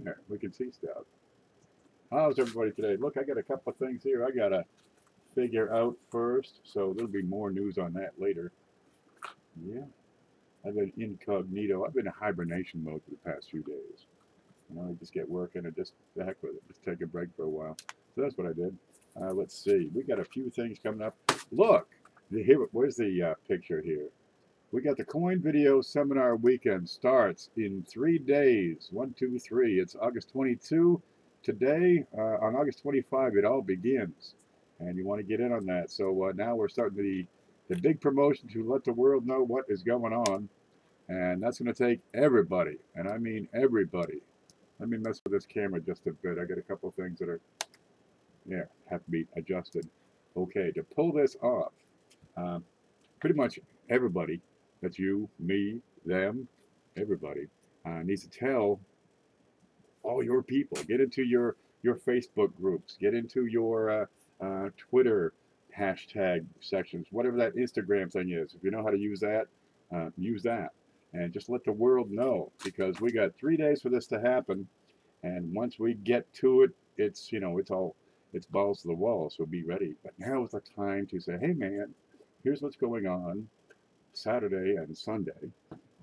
there. We can see stuff. How's everybody today? Look, I got a couple of things here I got to figure out first, so there'll be more news on that later. Yeah, I've been incognito. I've been in hibernation mode for the past few days. You know, I just get working and just the heck with it. Just take a break for a while. So that's what I did. Let's see. We got a few things coming up. Look, where's the picture here? We got the Coin Video Seminar Weekend starts in 3 days. 1, 2, 3. It's August 22. Today, on August 25, it all begins. And you want to get in on that. So now we're starting the big promotion to let the world know what is going on. And that's going to take everybody. And I mean everybody. Let me mess with this camera just a bit. I got a couple of things that are, yeah, have to be adjusted. Okay, to pull this off, pretty much everybody, that's you, me, them, everybody, needs to tell all your people. Get into your Facebook groups. Get into your Twitter hashtag sections, whatever that Instagram thing is. If you know how to use that, and just let the world know, because we got 3 days for this to happen, and once we get to it, it's it's balls to the wall. So be ready. But now is the time to say, hey man, here's what's going on Saturday and Sunday.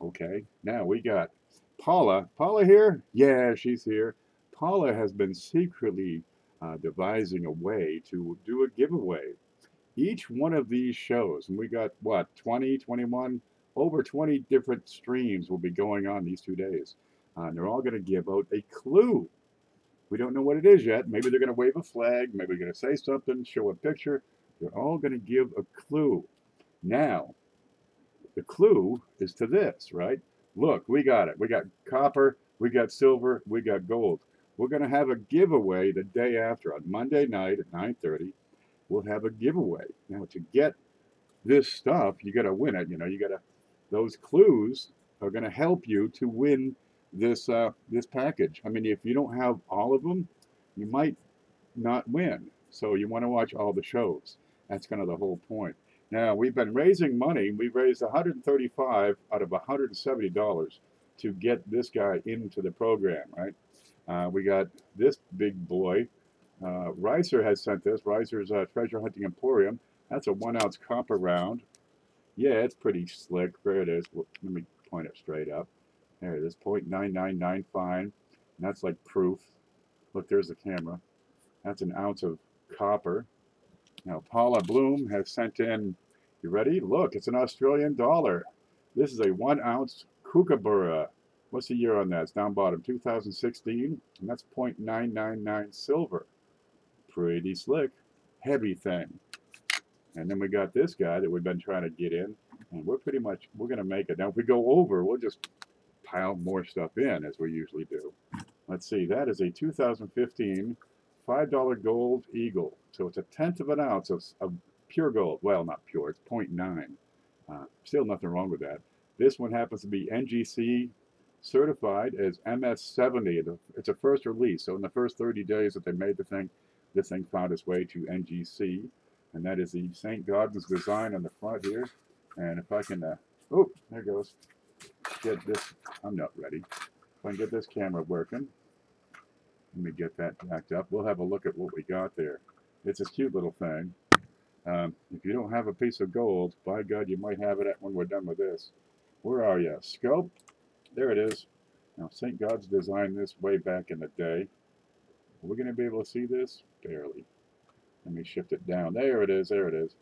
Okay, now we got Paula. Paula here? Yeah, she's here. Paula has been secretly devising a way to do a giveaway. Each one of these shows, and we got what, 20, 21, over 20 different streams will be going on these 2 days. And they're all going to give out a clue. We don't know what it is yet. Maybe they're going to wave a flag. Maybe they're going to say something, show a picture. They're all going to give a clue. Now, the clue is to this, right? Look, we got it. We got copper, we got silver, we got gold. We're going to have a giveaway the day after on Monday night at 9:30. We'll have a giveaway. Now, to get this stuff, you got to win it. You know, you got to. Those clues are going to help you to win this this package. I mean, if you don't have all of them, you might not win. So you want to watch all the shows. That's kind of the whole point. Now, we've been raising money. We've raised $135 out of $170 to get this guy into the program, right? We got this big boy. Reiser has sent this. Reiser's Treasure Hunting Emporium. That's a 1-ounce copper round. Yeah, it's pretty slick. There it is. Well, let me point it straight up. There it is, 0.999 fine. And that's like proof. Look, there's the camera. That's an ounce of copper. Now, Paula Bloom has sent in, you ready? Look, it's an Australian dollar. This is a 1-ounce kookaburra. What's the year on that? It's down bottom, 2016, and that's 0.999 silver. Pretty slick. Heavy thing. And then we got this guy that we've been trying to get in, and we're going to make it. Now, if we go over, we'll just pile more stuff in, as we usually do. Let's see, that is a 2015 $5 gold eagle. So it's 1/10 of an ounce of pure gold. Well, not pure, it's 0.9. Still nothing wrong with that. This one happens to be NGC certified as MS70. It's a first release. So in the first 30 days that they made the thing, this thing found its way to NGC. And that is the St. Gaudens design on the front here. And if I can, oh, there it goes. Get this, I'm not ready. If I can get this camera working. Let me get that backed up. We'll have a look at what we got there. It's a cute little thing. If you don't have a piece of gold, by God, you might have it when we're done with this. Where are you? Scope? There it is. Now, St. Gaudens designed this way back in the day. Are we going to be able to see this? Barely. Let me shift it down. There it is. There it is.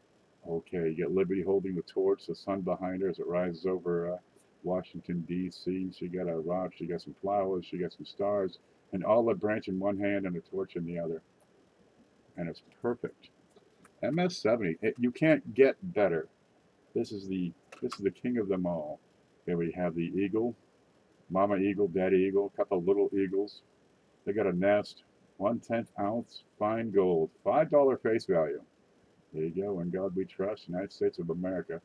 Okay, you got Liberty holding the torch, the sun behind her as it rises over Washington, D.C. She got a rock, she got some flowers, she got some stars, an olive branch in one hand and a torch in the other. And it's perfect. MS70, you can't get better. This is the king of them all. Here we have the eagle, mama eagle, daddy eagle, a couple of little eagles. They got a nest, 1/10 ounce fine gold, $5 face value. There you go. In God we trust, United States of America.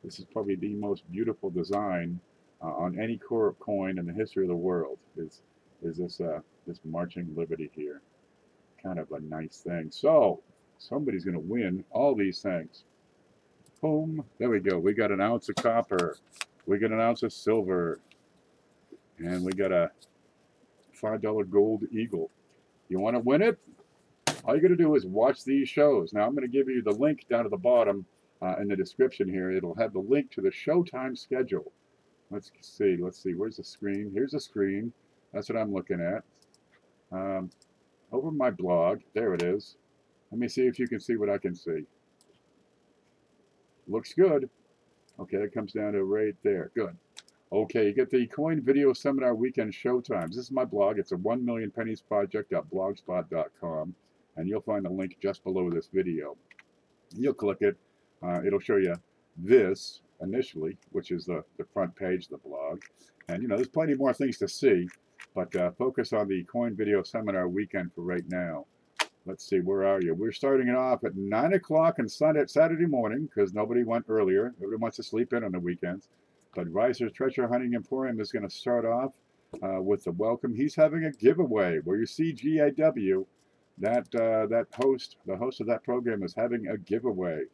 This is probably the most beautiful design on any coin in the history of the world. Is this marching liberty here? Kind of a nice thing. So somebody's going to win all these things. Boom. There we go. We got an ounce of copper. We got an ounce of silver. And we got a $5 gold eagle. You want to win it? All you got to do is watch these shows. Now, I'm going to give you the link down at the bottom in the description here. It'll have the link to the showtime schedule. Let's see. Where's the screen? Here's the screen. That's what I'm looking at. Over my blog. There it is. Let me see if you can see what I can see. Looks good. Okay, it comes down to right there. Good. Okay, you get the Coin Video Seminar Weekend Showtimes. This is my blog. It's a 1millionpenniesproject.blogspot.com, and you'll find the link just below this video. You'll click it. It'll show you this initially, which is the front page of the blog. And, you know, there's plenty more things to see, but focus on the Coin Video Seminar Weekend for right now. Let's see, where are you? We're starting it off at 9 o'clock on Saturday morning, because nobody went earlier. Everybody wants to sleep in on the weekends. But Riser's Treasure Hunting Emporium is going to start off with the welcome. He's having a giveaway where you see GAW, the host of that program is having a giveaway.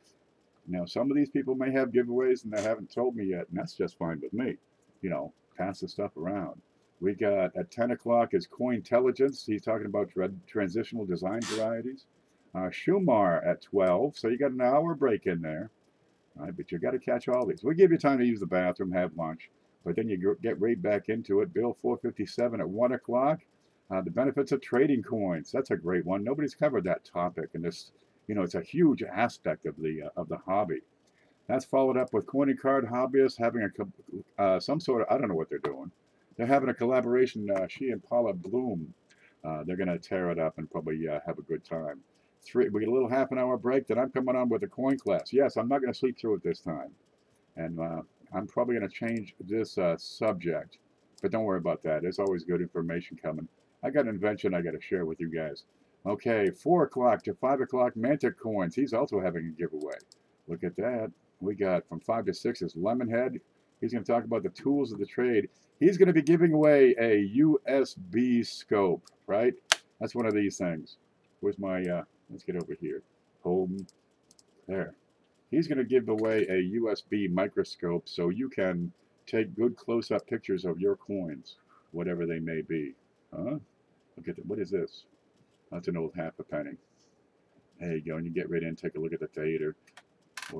Now, some of these people may have giveaways and they haven't told me yet, and that's just fine with me. You know, pass the stuff around. We got at 10 o'clock is Cointelligence. He's talking about transitional design varieties. Shumar at 12, so you got an hour break in there. All right, but you got to catch all these. We give you time to use the bathroom, have lunch, but then you get right back into it. Bill 457 at 1 o'clock. The benefits of trading coins. That's a great one. Nobody's covered that topic, and this, you know, it's a huge aspect of the hobby. That's followed up with Coin and Card Hobbyists having some sort of, I don't know what they're doing. They're having a collaboration. She and Paula Bloom. They're going to tear it up and probably have a good time. We get a little half an hour break. Then I'm coming on with a coin class. Yes, I'm not going to sleep through it this time. And I'm probably going to change this subject. But don't worry about that. There's always good information coming. I got an invention I got to share with you guys. Okay, 4 o'clock to 5 o'clock, Mantic Coins. He's also having a giveaway. Look at that. We got from 5 to 6 is Lemonhead. He's going to talk about the tools of the trade. He's going to be giving away a USB scope, right? That's one of these things. Where's my, let's get over here. Home. There. He's going to give away a USB microscope so you can take good close-up pictures of your coins, whatever they may be. Huh? Look at that. What is this? That's an old half a penny. There you go. And you get right in, take a look at the date or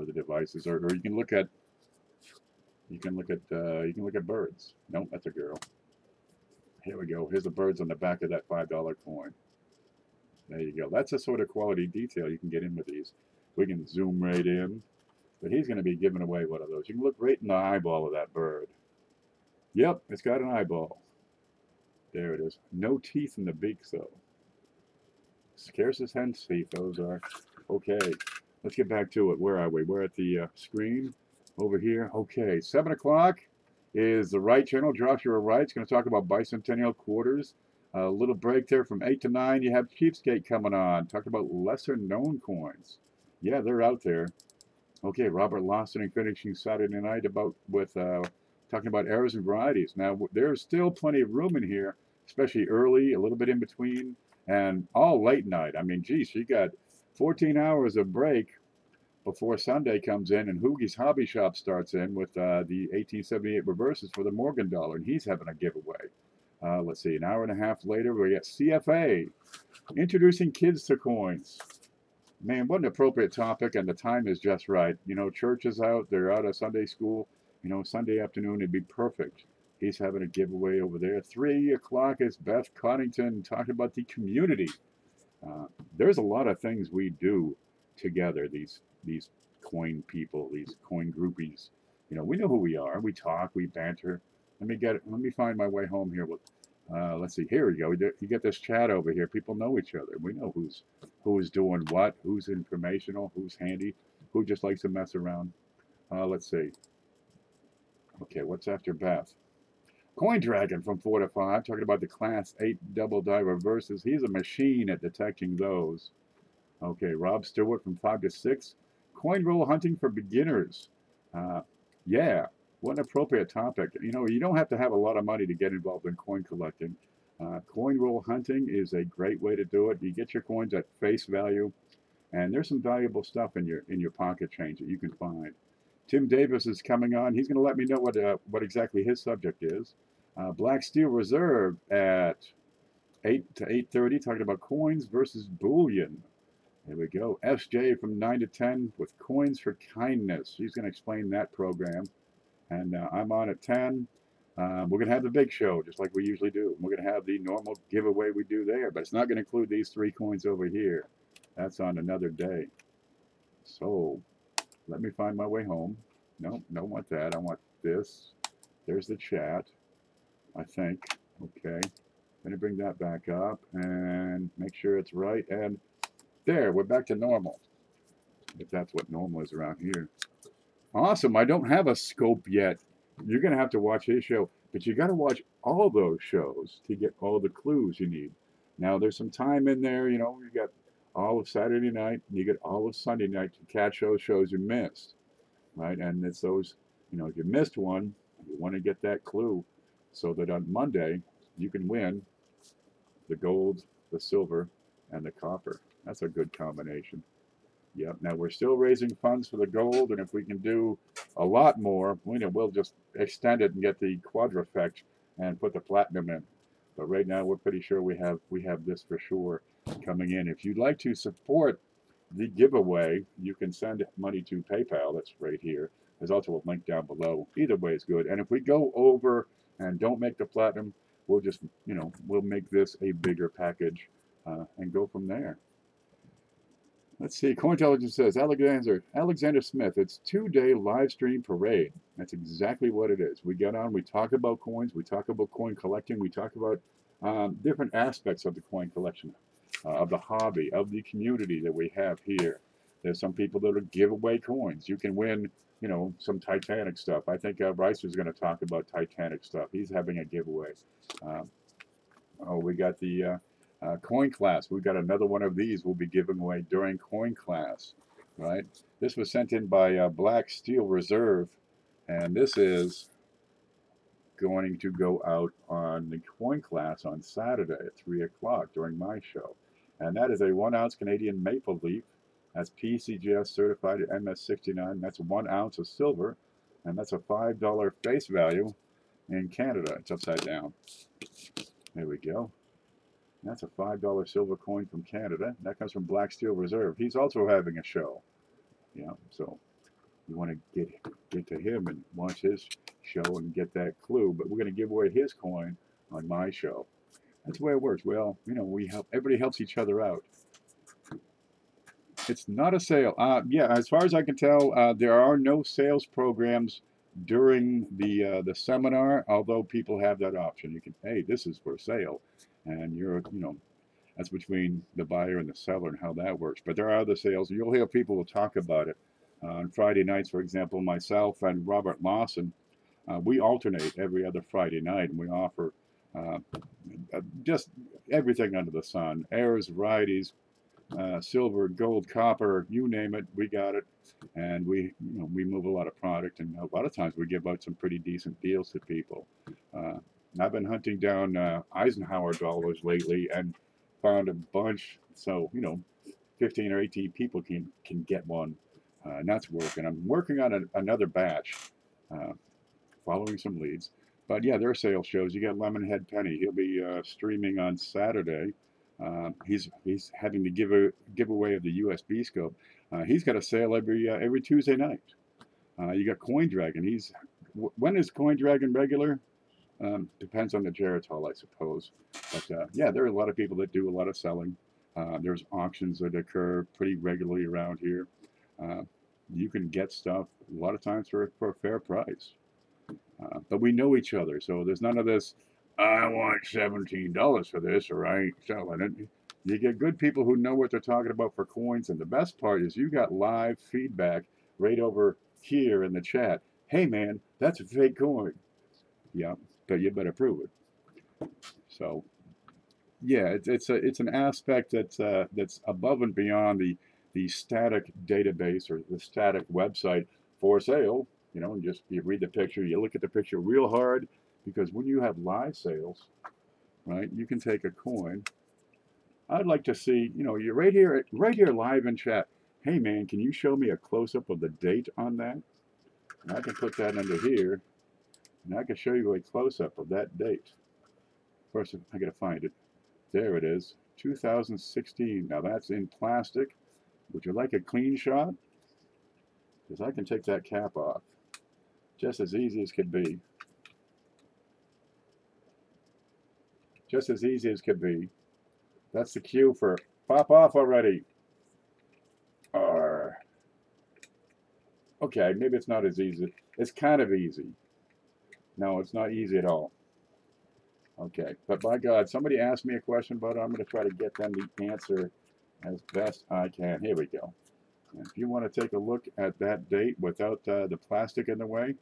the devices, or you can look at birds. Nope, that's a girl. Here we go. Here's the birds on the back of that $5 coin. There you go. That's the sort of quality detail you can get in with these. We can zoom right in. But he's going to be giving away one of those. You can look right in the eyeball of that bird. Yep, it's got an eyeball. There it is. No teeth in the beak, though. Scarce as hen's teeth, those are. Okay, let's get back to it. Where are we? We're at the screen over here. Okay, 7 o'clock is the Wright channel. Joshua Wright's going to talk about bicentennial quarters. A little break there from 8 to 9. You have Cheapskate coming on. Talk about lesser known coins. Yeah, they're out there. Okay, Robert Lawson finishing Saturday night talking about errors and varieties. Now, there's still plenty of room in here, especially early, a little bit in between, and all late night. I mean, geez, you got 14 hours of break before Sunday comes in and Hoogie's Hobby Shop starts in with the 1878 reverses for the Morgan dollar, and he's having a giveaway. Let's see, an hour and a half later, we got CFA, introducing kids to coins. Man, what an appropriate topic, and the time is just right. You know, church is out, they're out of Sunday school. You know, Sunday afternoon, it'd be perfect. He's having a giveaway over there. 3 o'clock is Beth Coddington talking about the community. There's a lot of things we do together, these coin people, these coin groupies. You know, we know who we are. We talk, we banter. Let me find my way home here. Let's see. Here we go. You get this chat over here. People know each other. We know who's doing what, who's informational, who's handy, who just likes to mess around. Let's see. Okay, what's after Beth? Coin Dragon from 4 to 5, talking about the Class 8 double die reverses. He's a machine at detecting those. Okay, Rob Stewart from 5 to 6. Coin roll hunting for beginners. Yeah, what an appropriate topic. You know, you don't have to have a lot of money to get involved in coin collecting. Coin roll hunting is a great way to do it. You get your coins at face value, and there's some valuable stuff in your pocket change that you can find. Tim Davis is coming on. He's going to let me know what exactly his subject is. Black Steel Reserve at 8 to 8:30, talking about coins versus bullion. There we go. SJ from 9 to 10 with Coins for Kindness. She's going to explain that program. And I'm on at 10. We're going to have the big show, just like we usually do. We're going to have the normal giveaway we do there, but it's not going to include these 3 coins over here. That's on another day. So let me find my way home. No, don't want that. I want this. There's the chat, I think. Okay. Going to bring that back up and make sure it's right. And there, we're back to normal. If that's what normal is around here. Awesome. I don't have a scope yet. You're going to have to watch his show, but you got to watch all those shows to get all the clues you need. Now, there's some time in there, you know, you got all of Saturday night, and you get all of Sunday night to catch those shows you missed, right? And it's those, you know, if you missed one, you want to get that clue so that on Monday you can win the gold, the silver, and the copper. That's a good combination. Yep. Now we're still raising funds for the gold, and if we can do a lot more, we'll just extend it and get the quadrifect and put the platinum in. But right now we're pretty sure we have this for sure coming in. If you'd like to support the giveaway, you can send money to PayPal. That's right here. There's also a link down below. Either way is good. And if we go over and don't make the platinum, we'll just, you know, we'll make this a bigger package and go from there. Let's see. CoIntelligence says, Alexander Smith, it's 2-day live stream parade. That's exactly what it is. We get on, we talk about coins, we talk about coin collecting, we talk about different aspects of the coin collection, of the hobby, of the community that we have here. There's some people that'll give away coins. You can win, you know, some Titanic stuff. I think Bryce is going to talk about Titanic stuff. He's having a giveaway. We got the coin class. We've got another one of these we'll be giving away during coin class, right? This was sent in by Black Steel Reserve, and this is going to go out on the coin class on Saturday at 3 o'clock during my show. And that is a 1 ounce Canadian maple leaf. That's PCGS certified at MS69. That's 1 ounce of silver, and that's a $5 face value in Canada. It's upside down. There we go. That's a $5 silver coin from Canada. That comes from Black Steel Reserve. He's also having a show. Yeah, so you want to get to him and watch his show and get that clue. But we're going to give away his coin on my show. That's the way it works. Well, you know, we help. Everybody helps each other out. It's not a sale. Yeah, as far as I can tell, there are no sales programs during the seminar. Although people have that option. You can, hey, this is for sale. And you're, you know, that's between the buyer and the seller and how that works. But there are other sales. You'll hear people will talk about it. On Friday nights, for example, myself and Robert Lawson, we alternate every other Friday night, and we offer just everything under the sun. Errors, varieties, silver, gold, copper, you name it, we got it. And we move a lot of product, and a lot of times we give out some pretty decent deals to people. I've been hunting down Eisenhower dollars lately and found a bunch. So, you know, 15 or 18 people can get one. And that's working. I'm working on another batch, following some leads. But yeah, there are sales shows. You got Lemonhead Penny. He'll be streaming on Saturday. He's having to give away of the USB scope. He's got a sale every Tuesday night. You got Coin Dragon. When is Coin Dragon regular? Depends on the Geritol, I suppose. But yeah, there are a lot of people that do a lot of selling. There's auctions that occur pretty regularly around here. You can get stuff a lot of times for a fair price. But we know each other, so there's none of this, I want $17 for this, or I ain't selling it. You get good people who know what they're talking about for coins, and the best part is you got live feedback right over here in the chat. Hey man, that's a fake coin. Yeah, but you better prove it. So, yeah, it's an aspect that's above and beyond the static database or the static website for sale. You know, and just you read the picture, you look at the picture real hard, because when you have live sales, right, you can take a coin. I'd like to see, you know, you're right here live in chat. Hey man, can you show me a close-up of the date on that? And I can put that under here, and I can show you a close-up of that date. Of course, I gotta find it. There it is. 2016. Now that's in plastic. Would you like a clean shot? Because I can take that cap off. Just as easy as could be. Just as easy as could be. That's the cue for pop off already. Arr. Okay, maybe it's not as easy. It's kind of easy. No, it's not easy at all. Okay, but by God, somebody asked me a question about it. I'm going to try to get them the answer as best I can. Here we go. And if you want to take a look at that date without the plastic in the way,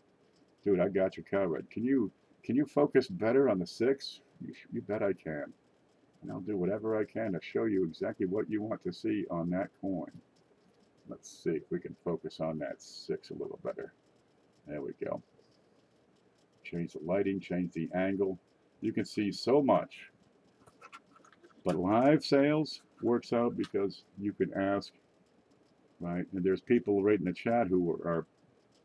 dude, I got you covered. Can you focus better on the 6? You bet I can. And I'll do whatever I can to show you exactly what you want to see on that coin. Let's see if we can focus on that 6 a little better. There we go. Change the lighting, change the angle. You can see so much. But live sales works out because you can ask, right? And there's people right in the chat who are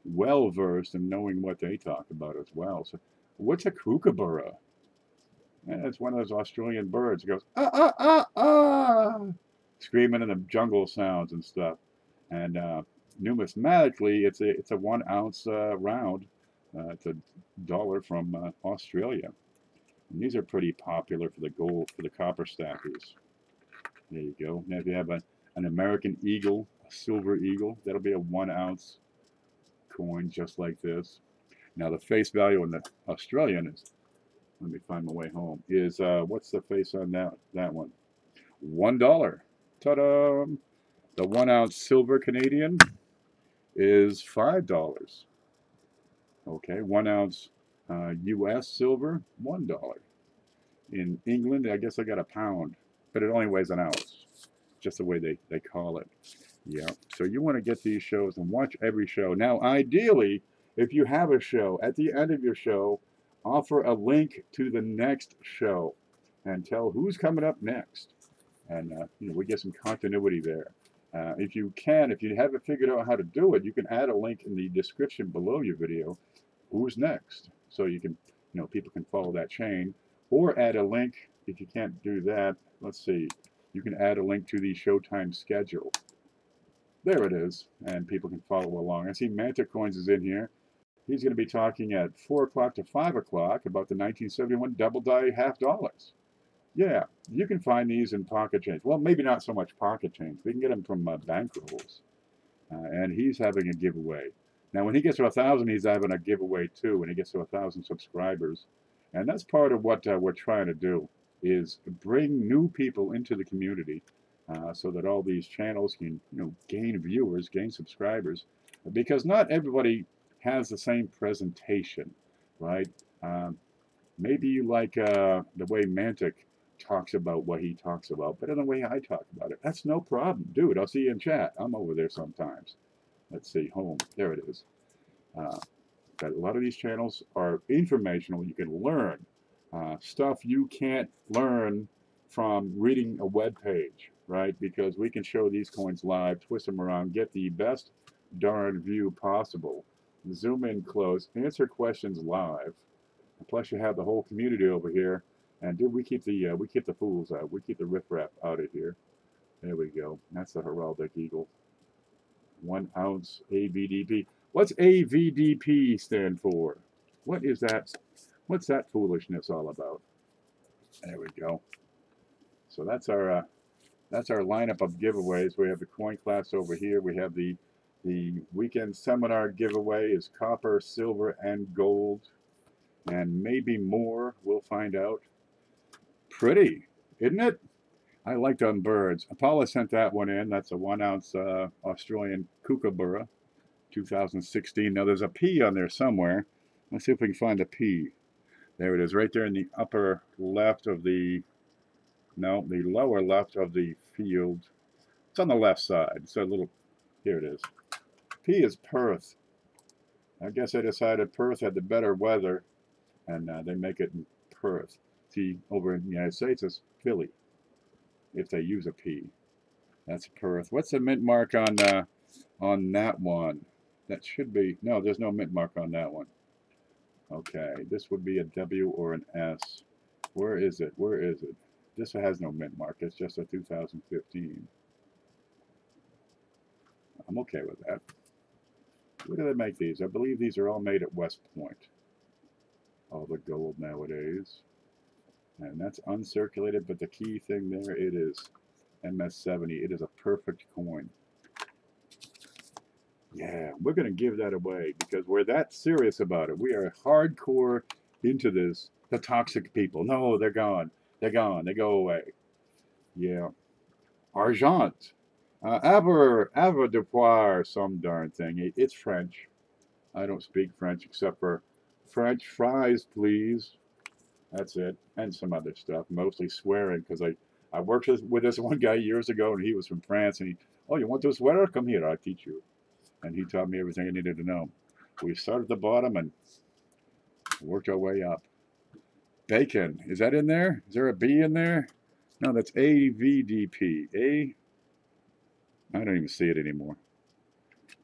well versed in knowing what they talk about as well. So, what's a kookaburra? And it's one of those Australian birds. It goes screaming in the jungle sounds and stuff. And numismatically, it's a 1 ounce round. It's $1 from Australia. And these are pretty popular for the gold, for the copper stackers. There you go. Now if you have an American eagle, a silver eagle, that'll be a 1 ounce coin just like this. Now the face value on the Australian is, let me find my way home, is, what's the face on that one? $1. Ta-da! The 1 ounce silver Canadian is $5. Okay, 1 ounce US silver, $1. In England, I guess I got a pound, but it only weighs an ounce, just the way they call it. Yeah, so you want to get these shows and watch every show. Now, ideally, if you have a show, at the end of your show, offer a link to the next show and tell who's coming up next. And we get some continuity there. If you haven't figured out how to do it, you can add a link in the description below your video, who's next, so you can, people can follow that chain, or add a link. If you can't do that, let's see, you can add a link to the Showtime schedule. There it is, and people can follow along. I see Mantic Coins is in here. He's going to be talking at 4 o'clock to 5 o'clock about the 1971 double die $half. Yeah, you can find these in pocket change. Well, maybe not so much pocket change. We can get them from bankrolls. And he's having a giveaway. Now, when he gets to 1,000, he's having a giveaway too. When he gets to 1,000 subscribers, and that's part of what we're trying to do, is bring new people into the community, so that all these channels can, gain viewers, gain subscribers, because not everybody has the same presentation, right? Maybe you like the way Mantic talks about what he talks about, but in the way I talk about it, that's no problem. Dude, I'll see you in chat. I'm over there sometimes. Let's see, home. There it is. But a lot of these channels are informational. You can learn stuff you can't learn from reading a web page, right? Because we can show these coins live, twist them around, get the best darn view possible, zoom in close, answer questions live. And plus, you have the whole community over here. And dude, we keep the fools out. We keep the riffraff out of here. There we go. That's the heraldic eagle. 1 ounce AVDP. What's AVDP stand for? What is that? What's that foolishness all about? There we go. So that's our lineup of giveaways. We have the coin class over here. We have the weekend seminar giveaway is copper, silver, and gold, and maybe more. We'll find out. Pretty, isn't it? I liked on birds. Apollo sent that one in. That's a 1 ounce Australian kookaburra, 2016. Now there's a P on there somewhere. Let's see if we can find a P. There it is, right there in the upper left of the, no, the lower left of the field. It's on the left side. So a little, here it is. P is Perth. I guess I decided Perth had the better weather, and they make it in Perth. See, over in the United States, it's Philly, if they use a P. That's Perth. What's the mint mark on that one? That should be, no, there's no mint mark on that one. Okay, this would be a W or an S. Where is it? Where is it? This has no mint mark. It's just a 2015. I'm okay with that. Where do they make these? I believe these are all made at West Point. All the gold nowadays. And that's uncirculated, but the key thing there, it is MS70. It is a perfect coin. Yeah, we're going to give that away because we're that serious about it. We are hardcore into this. The toxic people. No, they're gone. They're gone. They go away. Yeah. Argent. Avoirdupois, some darn thing. It's French. I don't speak French except for French fries, please. That's it. And some other stuff. Mostly swearing because I worked with this one guy years ago and he was from France and he, oh, you want to swear? Come here, I'll teach you. And he taught me everything I needed to know. We started at the bottom and worked our way up. Bacon. Is that in there? Is there a B in there? No, that's AVDP. I don't even see it anymore.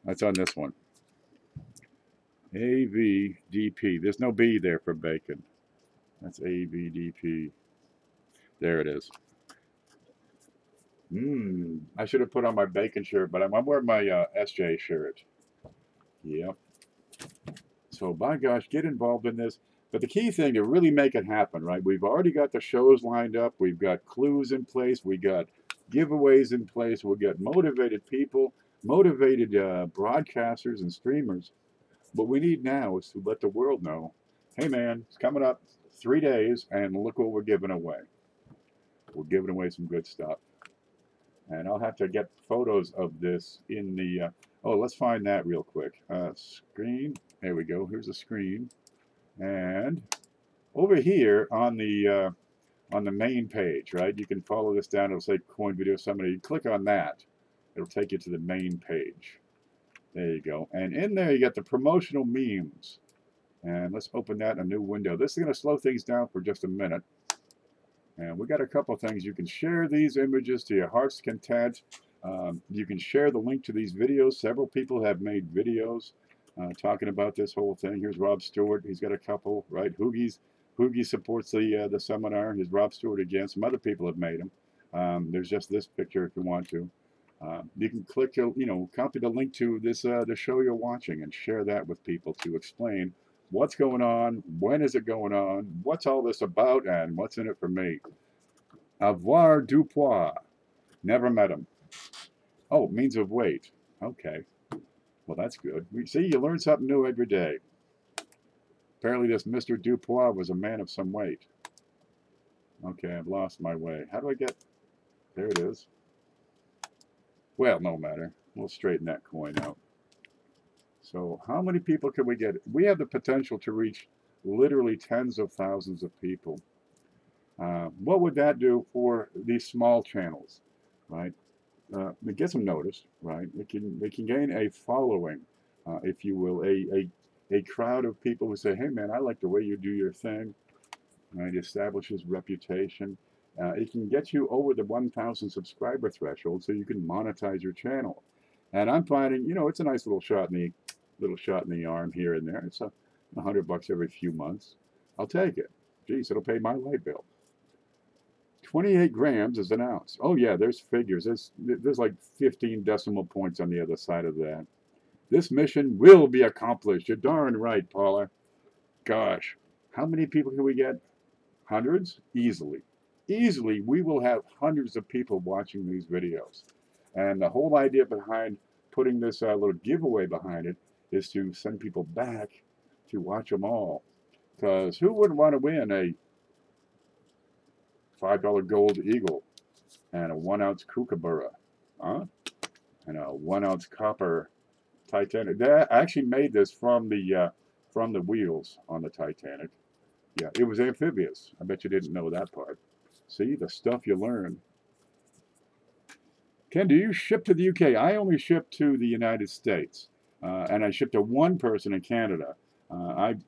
That's on this one. AVDP. There's no B there for bacon. That's AVDP. There it is. I should have put on my bacon shirt, but I'm wearing my SJ shirt. Yep. So, by gosh, get involved in this. But the key thing to really make it happen, right? We've already got the shows lined up. We've got clues in place. We got giveaways in place. We've got motivated people, motivated broadcasters and streamers. What we need now is to let the world know, hey, man, it's coming up 3 days, and look what we're giving away. We're giving away some good stuff. And I'll have to get photos of this in the, oh, let's find that real quick. Screen, there we go, here's a screen. And over here on the main page, right, you can follow this down, it'll say coin video summary. You click on that, it'll take you to the main page. There you go. And in there you got the promotional memes. And let's open that in a new window. This is going to slow things down for just a minute. And we got a couple things. You can share these images to your heart's content. You can share the link to these videos. Several people have made videos talking about this whole thing. Here's Rob Stewart. He's got a couple, right? Hoogie supports the seminar. Here's Rob Stewart again. Some other people have made them. There's just this picture if you want to. You can click, copy the link to this the show you're watching and share that with people to explain what's going on, when is it going on, what's all this about, and what's in it for me. Avoirdupois. Never met him. Oh, means of weight. Okay. Well, that's good. See, you learn something new every day. Apparently this Mr. Dupois was a man of some weight. Okay, I've lost my way. How do I get... There it is. Well, no matter. We'll straighten that coin out. So how many people can we get? We have the potential to reach literally tens of thousands of people. What would that do for these small channels, right? It gets them noticed, right? They can gain a following, if you will, a crowd of people who say, hey man, I like the way you do your thing. Right? It establishes reputation. It can get you over the 1,000 subscriber threshold, so you can monetize your channel. And I'm finding, it's a nice little shot in the arm here and there. It's $100 every few months. I'll take it. Geez, it'll pay my light bill. 28 grams is an ounce. Oh yeah, there's figures. There's like 15 decimal points on the other side of that. This mission will be accomplished. You're darn right, Paula. Gosh, how many people can we get? Hundreds? Easily. Easily, we will have hundreds of people watching these videos. And the whole idea behind putting this little giveaway behind it is to send people back to watch them all. Because who wouldn't want to win a $5 gold eagle and a 1-ounce kookaburra, huh? And a 1-ounce copper Titanic. They actually made this from the wheels on the Titanic. Yeah, it was amphibious. I bet you didn't know that part. See, the stuff you learn. Ken, do you ship to the UK? I only ship to the United States, and I ship to one person in Canada. I'm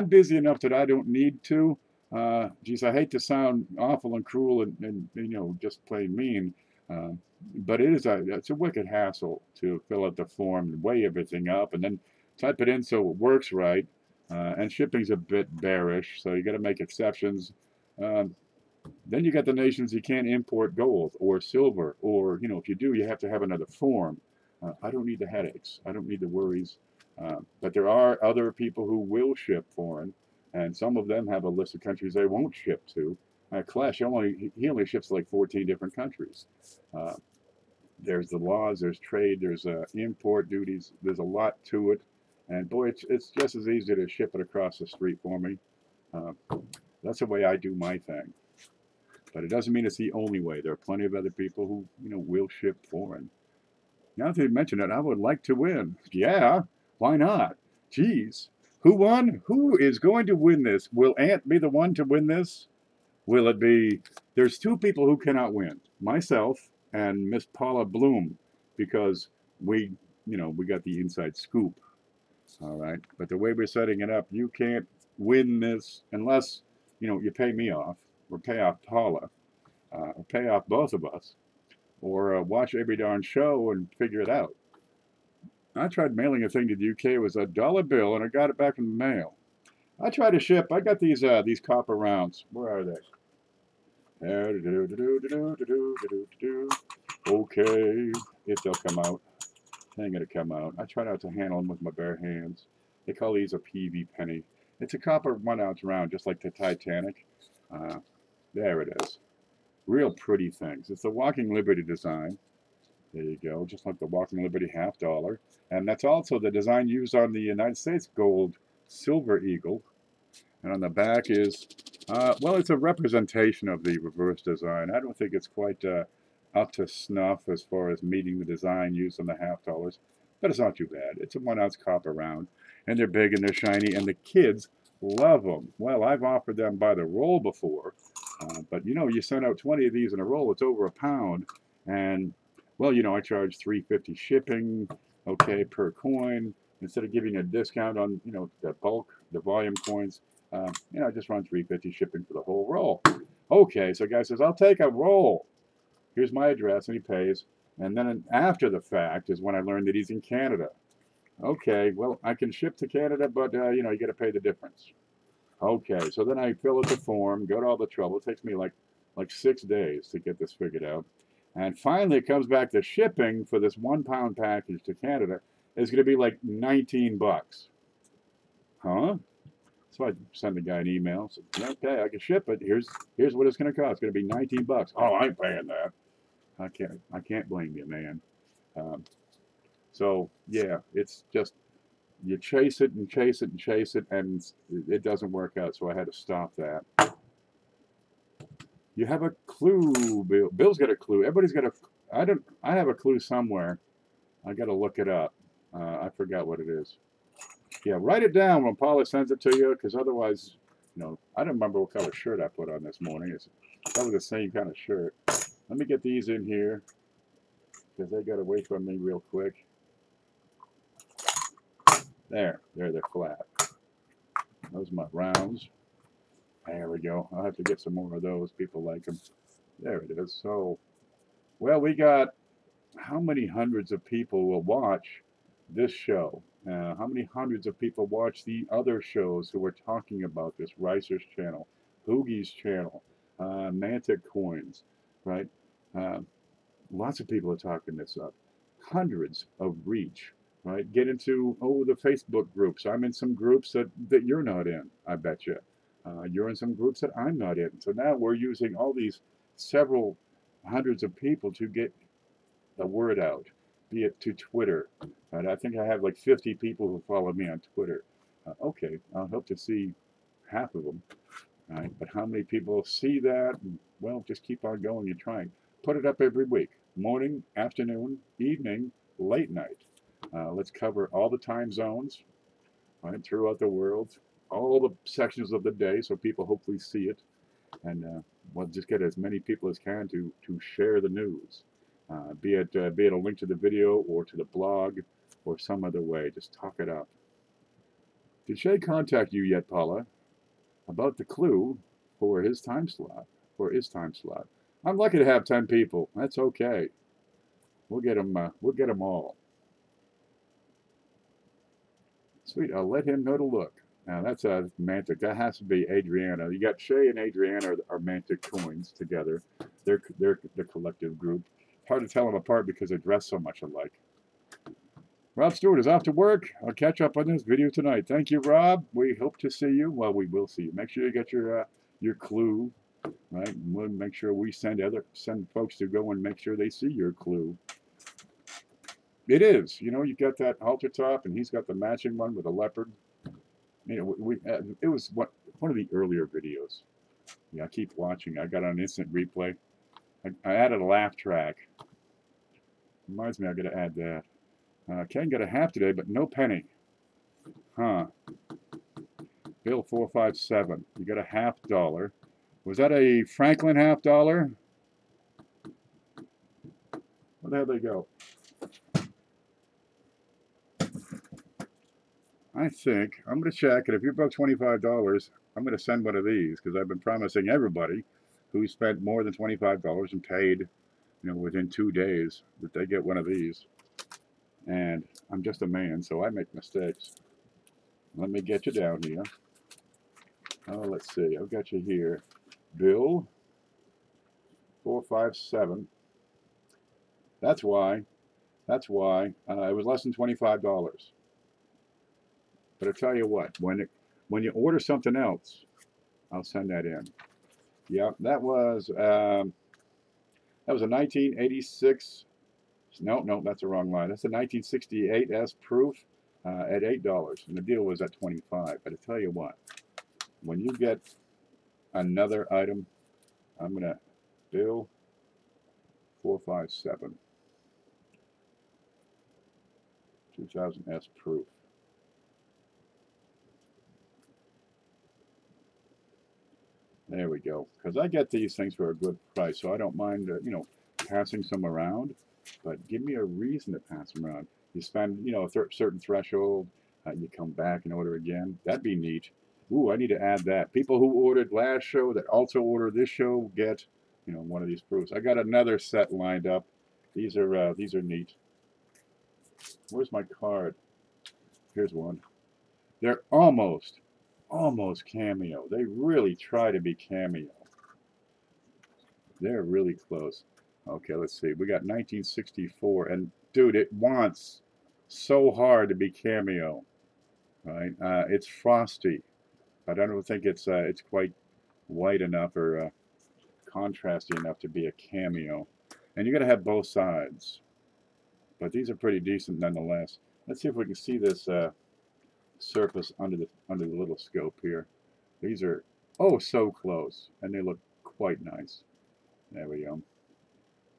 busy enough that I don't need to. Geez, I hate to sound awful and cruel and just plain mean, but it's a wicked hassle to fill out the form and weigh everything up and then type it in so it works right. And shipping's a bit bearish, so you got to make exceptions. Then you got the nations you can't import gold or silver, or if you do, you have to have another form. I don't need the headaches. I don't need the worries. But there are other people who will ship foreign, and some of them have a list of countries they won't ship to. Clash he only ships to like 14 different countries. Uh, there's the laws, there's trade, there's import duties. There's a lot to it, and boy, it's just as easy to ship it across the street for me. Uh, that's the way I do my thing. But it doesn't mean it's the only way. There are plenty of other people who, will ship foreign. Now that you mention it, I would like to win. Yeah, why not? Geez, who won? Who is going to win this? Will Ant be the one to win this? Will it be? There's two people who cannot win. Myself and Miss Paula Bloom, because we got the inside scoop. All right, but the way we're setting it up, you can't win this unless you pay me off, or pay off Paula, or pay off both of us, or watch every darn show and figure it out. I tried mailing a thing to the UK. It was $1 bill, and I got it back in the mail. I tried to ship. I got these copper rounds. Where are they? Okay, if they'll come out. They ain't gonna come out. I try not to handle them with my bare hands. They call these a PV penny. It's a copper 1-ounce round, just like the Titanic. There it is. Real pretty things. It's the Walking Liberty design. There you go, just like the Walking Liberty $50. And that's also the design used on the United States gold silver eagle. And on the back is, well, it's a representation of the reverse design. I don't think it's quite up to snuff as far as meeting the design used on the $50, but it's not too bad. It's a 1-ounce copper round, and they're big and they're shiny, and the kids love them. Well, I've offered them by the roll before, but you send out 20 of these in a roll, it's over £1, and well, I charge $3.50 shipping, okay, per coin. Instead of giving a discount on the bulk, the volume coins, I just run $3.50 shipping for the whole roll. Okay, so guy says, I'll take a roll. Here's my address, and he pays. And then after the fact is when I learned that he's in Canada. Okay, well, I can ship to Canada, but you got to pay the difference. Okay, so then I fill out the form, go to all the trouble. It takes me like 6 days to get this figured out. And finally, it comes back to shipping for this 1-pound package to Canada is going to be like $19. Huh? So I send the guy an email. Said, okay, I can ship it. Here's what it's going to cost. It's going to be $19. Oh, I ain't paying that. I can't blame you, man. So yeah, it's just you chase it and chase it and chase it, and it doesn't work out. So I had to stop that. You have a clue, Bill. Bill's got a clue. Everybody's got a. I have a clue somewhere. I got to look it up. I forgot what it is. Yeah, write it down when Paula sends it to you, because otherwise, I don't remember what color shirt I put on this morning. It's probably the same kind of shirt. Let me get these in here, because they got away from me real quick. There, they're flat. Those are my rounds. There we go. I'll have to get some more of those. People like them. There it is. So, well, we got how many hundreds of people will watch this show? How many hundreds of people watch the other shows who are talking about this? Ricer's channel, Boogie's channel, Mantic Coins, right? Lots of people are talking this up. Hundreds of reach, right? Get into, the Facebook groups. I'm in some groups that you're not in, I bet you. You're in some groups that I'm not in. So now we're using all these several hundreds of people to get the word out, be it to Twitter. And I think I have like 50 people who follow me on Twitter. Okay, I'll hope to see half of them. Right? But how many people see that? Well, just keep on going and trying. Put it up every week. Morning, afternoon, evening, late night. Let's cover all the time zones, right, throughout the world, all the sections of the day, so people hopefully see it. And we'll just get as many people as can to share the news. Be it a link to the video or to the blog or some other way. Just talk it up. Did Shay contact you yet, Paula, about the clue for his time slot? I'm lucky to have 10 people. That's okay. We'll get them. We'll get them all. Sweet. I'll let him know to look. Now that's a Mantic. That has to be Adriana. You got Shay and Adriana are Mantic coins together. They're the collective group. Hard to tell them apart because they dress so much alike. Rob Stewart is off to work. I'll catch up on this video tonight. Thank you, Rob. We hope to see you. Well, we will see you. Make sure you get your clue, right? And we'll make sure we send folks to go and make sure they see your clue. It is. You know, you got that halter top, and he's got the matching one with a leopard. You know, it was one of the earlier videos. Yeah, I keep watching. I got on instant replay. I added a laugh track. Reminds me, I got to add that. Ken got a half today, but no penny. Huh. Bill 457. You got a $50. Was that a Franklin $50? Where the hell did they go? I think I'm going to check, and if you're about $25, I'm going to send one of these because I've been promising everybody who spent more than $25 and paid, you know, within 2 days that they get one of these. And I'm just a man, so I make mistakes. Let me get you down here. Oh, let's see. I've got you here. Bill 457. That's why. It was less than $25. But I tell you what, when you order something else, I'll send that in. Yeah, that was a 1986. No, that's the wrong line. That's a 1968 S proof at $8, and the deal was at $25. But I tell you what, when you get another item, I'm gonna Bill 457 2000 S proof. There we go. Because I get these things for a good price, so I don't mind, you know, passing some around. But give me a reason to pass them around. You spend, you know, a certain threshold, you come back and order again. That'd be neat. Ooh, I need to add that. People who ordered last show that also order this show get, you know, one of these proofs. I got another set lined up. These are neat. Where's my card? Here's one. They're almost cameo. They really try to be cameo. They're really close. Okay, let's see. We got 1964, and dude, it wants so hard to be cameo, right? It's frosty, but I don't think it's quite white enough or contrasty enough to be a cameo. And you got to have both sides, but these are pretty decent nonetheless. Let's see if we can see this surface under the little scope here. These are so close, and they look quite nice. There we go.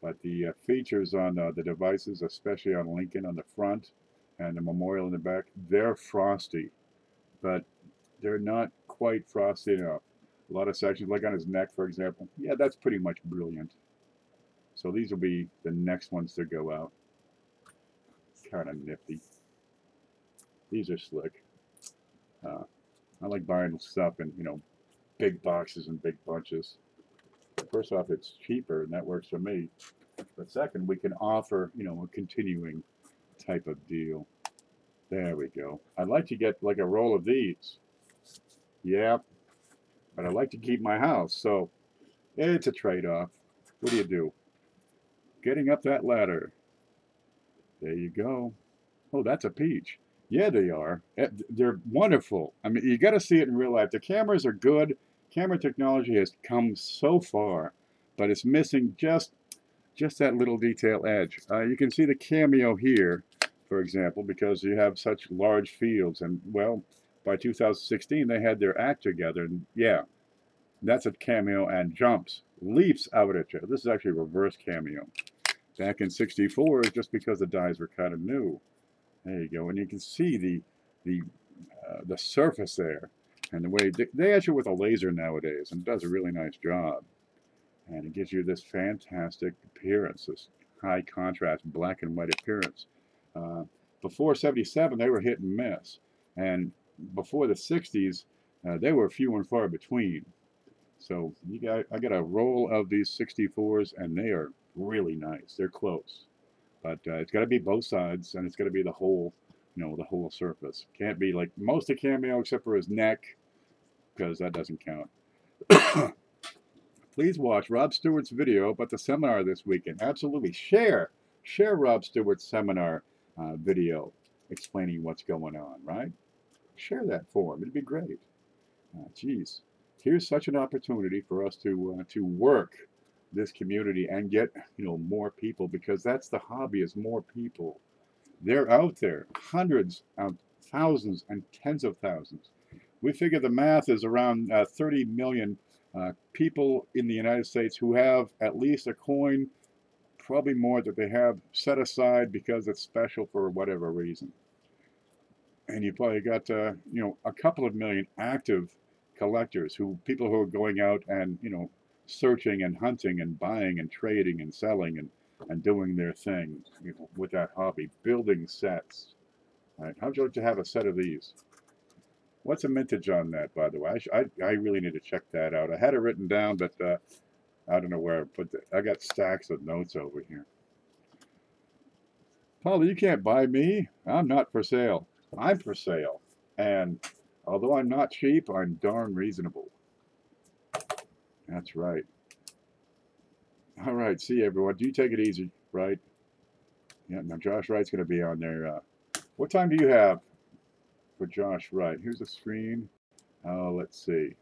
But the features on the devices, especially on Lincoln on the front and the memorial in the back, they're frosty, but they're not quite frosty enough. A lot of sections, like on his neck, for example, yeah, that's pretty much brilliant. So these will be the next ones to go out. Kind of nifty. These are slick. I like buying stuff in, you know, big boxes and big bunches. First off, it's cheaper, and that works for me. But second, we can offer, you know, a continuing type of deal. There we go. I'd like to get like a roll of these. Yeah, but I like to keep my house, so it's a trade-off. What do you do? Getting up that ladder. There you go. Oh, that's a peach. Yeah, they are. They're wonderful. I mean, you got to see it in real life. The cameras are good. Camera technology has come so far, but it's missing just that little detail edge. You can see the cameo here, for example, because you have such large fields. And, well, by 2016, they had their act together. And, yeah, that's a cameo and jumps, leaps out at you. This is actually a reverse cameo. Back in 64, just because the dies were kind of new. There you go. And you can see the surface there. And the way they etch it with a laser nowadays, and it does a really nice job. And it gives you this fantastic appearance, this high contrast black and white appearance. Before 77, they were hit and miss. And before the 60s, they were few and far between. So I got a roll of these 64s, and they are really nice. They're close. But it's got to be both sides, and it's got to be the whole you know, the whole surface. Can't be like most of cameo except for his neck, because that doesn't count. Please watch Rob Stewart's video about the seminar this weekend. Absolutely. Share Rob Stewart's seminar video explaining what's going on, right? Share that for him. It'd be great. Geez, here's such an opportunity for us to work this community and get, you know, more people, because that's the hobby, is more people. They're out there, hundreds of thousands and tens of thousands. We figure the math is around 30 million people in the United States who have at least a coin, probably more, that they have set aside because it's special for whatever reason. And you probably got, you know, a couple of million active collectors, people who are going out and, you know, searching and hunting and buying and trading and selling and doing their thing, you know, with that hobby, building sets. Right? How'd you like to have a set of these? What's the mintage on that, by the way? I really need to check that out. I had it written down, but I don't know where I put it. I got stacks of notes over here. Paula, you can't buy me. I'm not for sale. I'm for sale. And although I'm not cheap, I'm darn reasonable. That's right. All right, see you, everyone. Do you take it easy, right? Yeah, now Josh Wright's going to be on there. What time do you have for Josh Wright? Here's the screen. Let's see.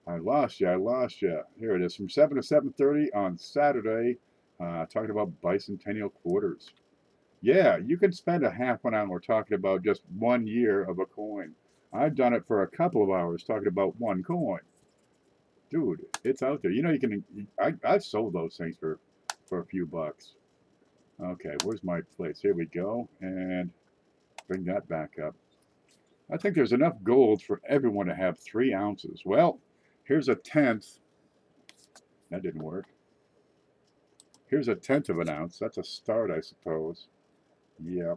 I lost you. Here it is, from 7 to 7:30 on Saturday, talking about bicentennial quarters. Yeah, you can spend a half an hour talking about just 1 year of a coin. I've done it for a couple of hours talking about one coin. Dude, it's out there. You know, you can. I've sold those things for a few bucks. Okay, where's my place? Here we go, and bring that back up. I think there's enough gold for everyone to have 3 ounces. Well, here's a tenth. That didn't work. Here's a tenth of an ounce. That's a start, I suppose. Yeah.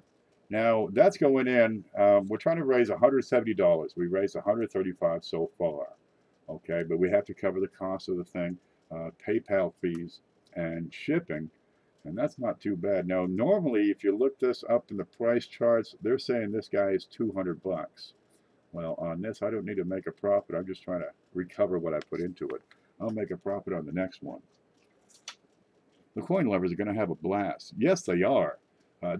Now that's going in. We're trying to raise $170. We raised $135 so far. Okay, but we have to cover the cost of the thing, PayPal fees, and shipping, and that's not too bad. Now, normally, if you look this up in the price charts, they're saying this guy is 200 bucks. Well, on this, I don't need to make a profit. I'm just trying to recover what I put into it. I'll make a profit on the next one. The coin lovers are going to have a blast. Yes, they are.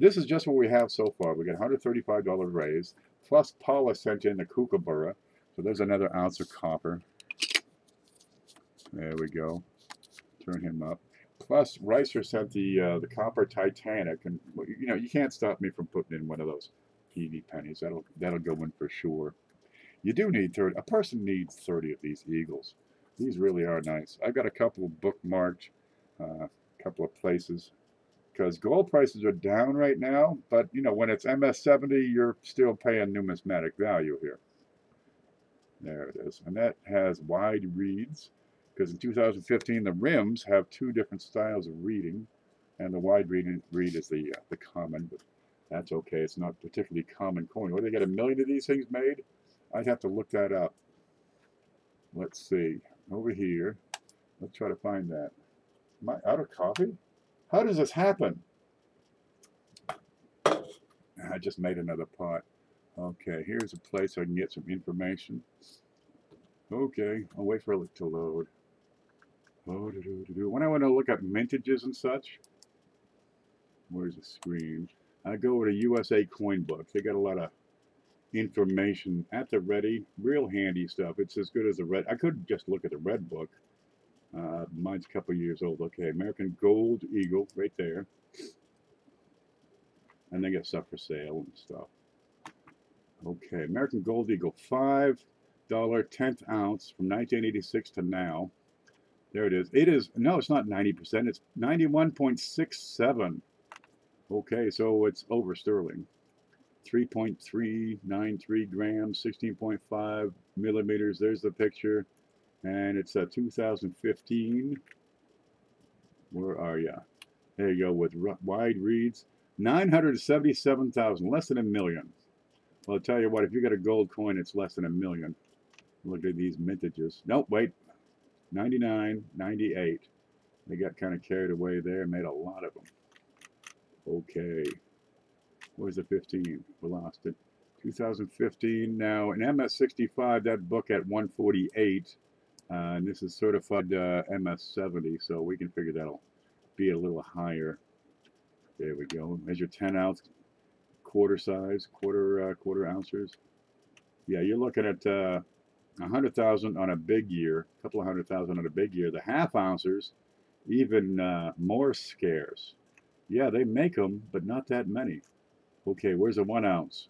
This is just what we have so far. We got $135 raised, plus Paula sent in the kookaburra, so there's another ounce of copper. There we go. Turn him up. Plus, Ricer sent the copper Titanic, and you know, you can't stop me from putting in one of those PV pennies. That'll go in for sure. You do need 30. A person needs 30 of these eagles. These really are nice. I've got a couple of bookmarked, couple of places, because gold prices are down right now. But you know, when it's MS70, you're still paying numismatic value here. There it is, and that has wide reads. Because in 2015, the rims have 2 different styles of reading, and the wide read is the common, but that's okay. It's not particularly common coin. What, they got 1 million of these things made? I'd have to look that up. Let's see. Over here. Let's try to find that. Am I out of coffee? How does this happen? I just made another pot. Okay, here's a place I can get some information. Okay, I'll wait for it to load. When I want to look at mintages and such, where's the screen? I go over to USA Coin Book. They got a lot of information at the ready, real handy stuff. It's as good as the red. I could just look at the red book. Mine's a couple years old. Okay, American Gold Eagle right there. And they got stuff for sale and stuff. Okay, American Gold Eagle, $5 10th ounce from 1986 to now. There it is. It is, no, it's not 90%. It's 91.67. Okay, so it's over sterling. 3.393 grams, 16.5 millimeters. There's the picture. And it's a 2015. Where are you? There you go, with wide reads. 977,000, less than 1 million. Well, I'll tell you what, if you got a gold coin, it's less than 1 million. Look at these mintages. Nope, wait. 99, 98. They got kind of carried away there and made a lot of them. Okay. Where's the 15? We lost it. 2015. Now, in MS65, that book at 148. And this is certified MS70, so we can figure that'll be a little higher. There we go. Measure 10 ounce, quarter size, quarter ounces. Yeah, you're looking at 100,000 on a big year, a couple of 100,000 on a big year. The half ounces, even more scarce. Yeah, they make them, but not that many. Okay, where's a 1 ounce?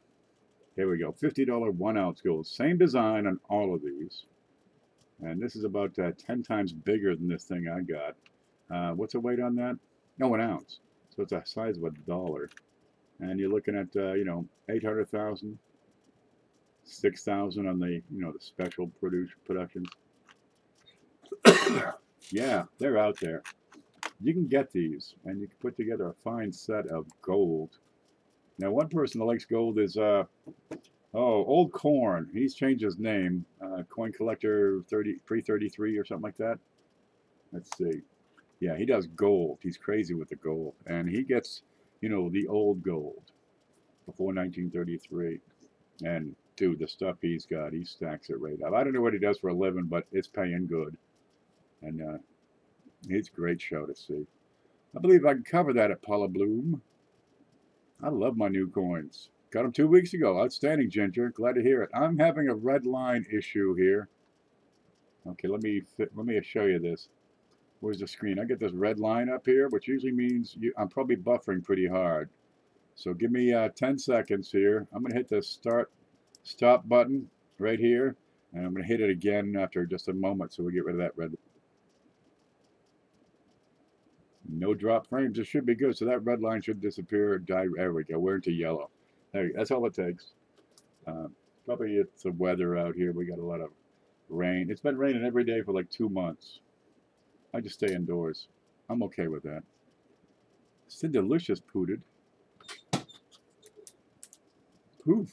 Here we go. $50 1 ounce gold. Same design on all of these. And this is about 10 times bigger than this thing I got. What's the weight on that? No, 1 ounce. So it's the size of $1. And you're looking at, 800,000, 6,000 on the, the special productions. Yeah, they're out there. You can get these, and you can put together a fine set of gold. Now, one person that likes gold is, Old Corn. He's changed his name. Coin Collector 333 or something like that. Let's see. Yeah, he does gold. He's crazy with the gold. And he gets, the old gold before 1933. And, dude, the stuff he's got, he stacks it right up. I don't know what he does for a living, but it's paying good. And it's a great show to see. I believe I can cover that at Paula Bloom. I love my new coins. Got them 2 weeks ago. Outstanding, Ginger. Glad to hear it. I'm having a red line issue here. Okay, let me show you this. Where's the screen? I get this red line up here, which usually means I'm probably buffering pretty hard. So give me 10 seconds here. I'm going to hit the stop button right here, and I'm going to hit it again after just a moment so we get rid of that red. No drop frames. It should be good. So that red line should disappear. There we go. We're into yellow. That's all it takes. Probably it's the weather out here. We got a lot of rain. It's been raining every day for like 2 months. I just stay indoors. I'm okay with that. Sid Delicious pooted. Poof.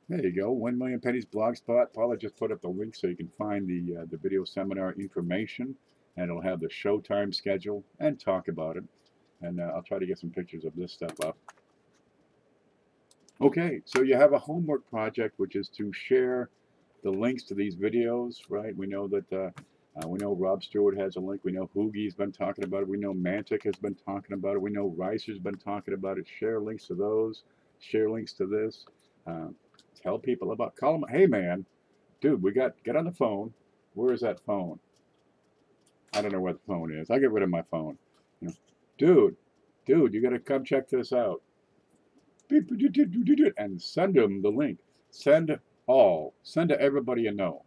There you go. 1 Million Pennies Blogspot. Paula just put up the link so you can find the video seminar information. And it'll have the showtime schedule and talk about it. And I'll try to get some pictures of this stuff up. Okay, so you have a homework project, which is to share the links to these videos, right? We know that we know Rob Stewart has a link. We know Hoogie's been talking about it. We know Mantic has been talking about it. We know Ricer's been talking about it. Share links to those. Share links to this. Tell people about. Call them. Hey, man, dude, get on the phone. Where is that phone? I don't know where the phone is. I get rid of my phone. Dude, you got to come check this out. And send them the link. Send to everybody you know.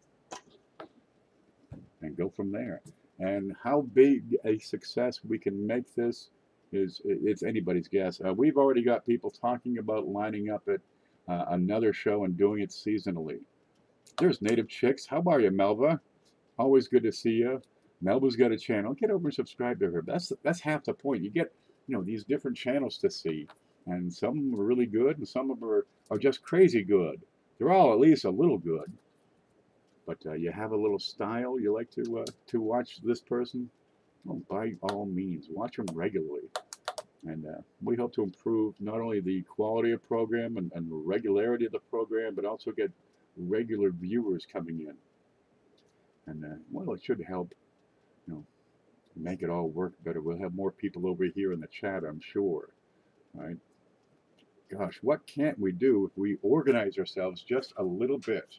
And go from there. And how big a success we can make this it's anybody's guess. We've already got people talking about lining up at another show and doing it seasonally. There's Native Chicks. How are you, Melva? Always good to see you. Melba's got a channel. Get over and subscribe to her. That's half the point. You get these different channels to see. And some of them are really good, and some of them are just crazy good. They're all at least a little good. But you have a little style you like to watch this person? Well, by all means, watch them regularly. And we hope to improve not only the quality of program and the regularity of the program, but also get regular viewers coming in. And well, it should help, make it all work better. We'll have more people over here in the chat, I'm sure. Right? Gosh, what can't we do if we organize ourselves just a little bit?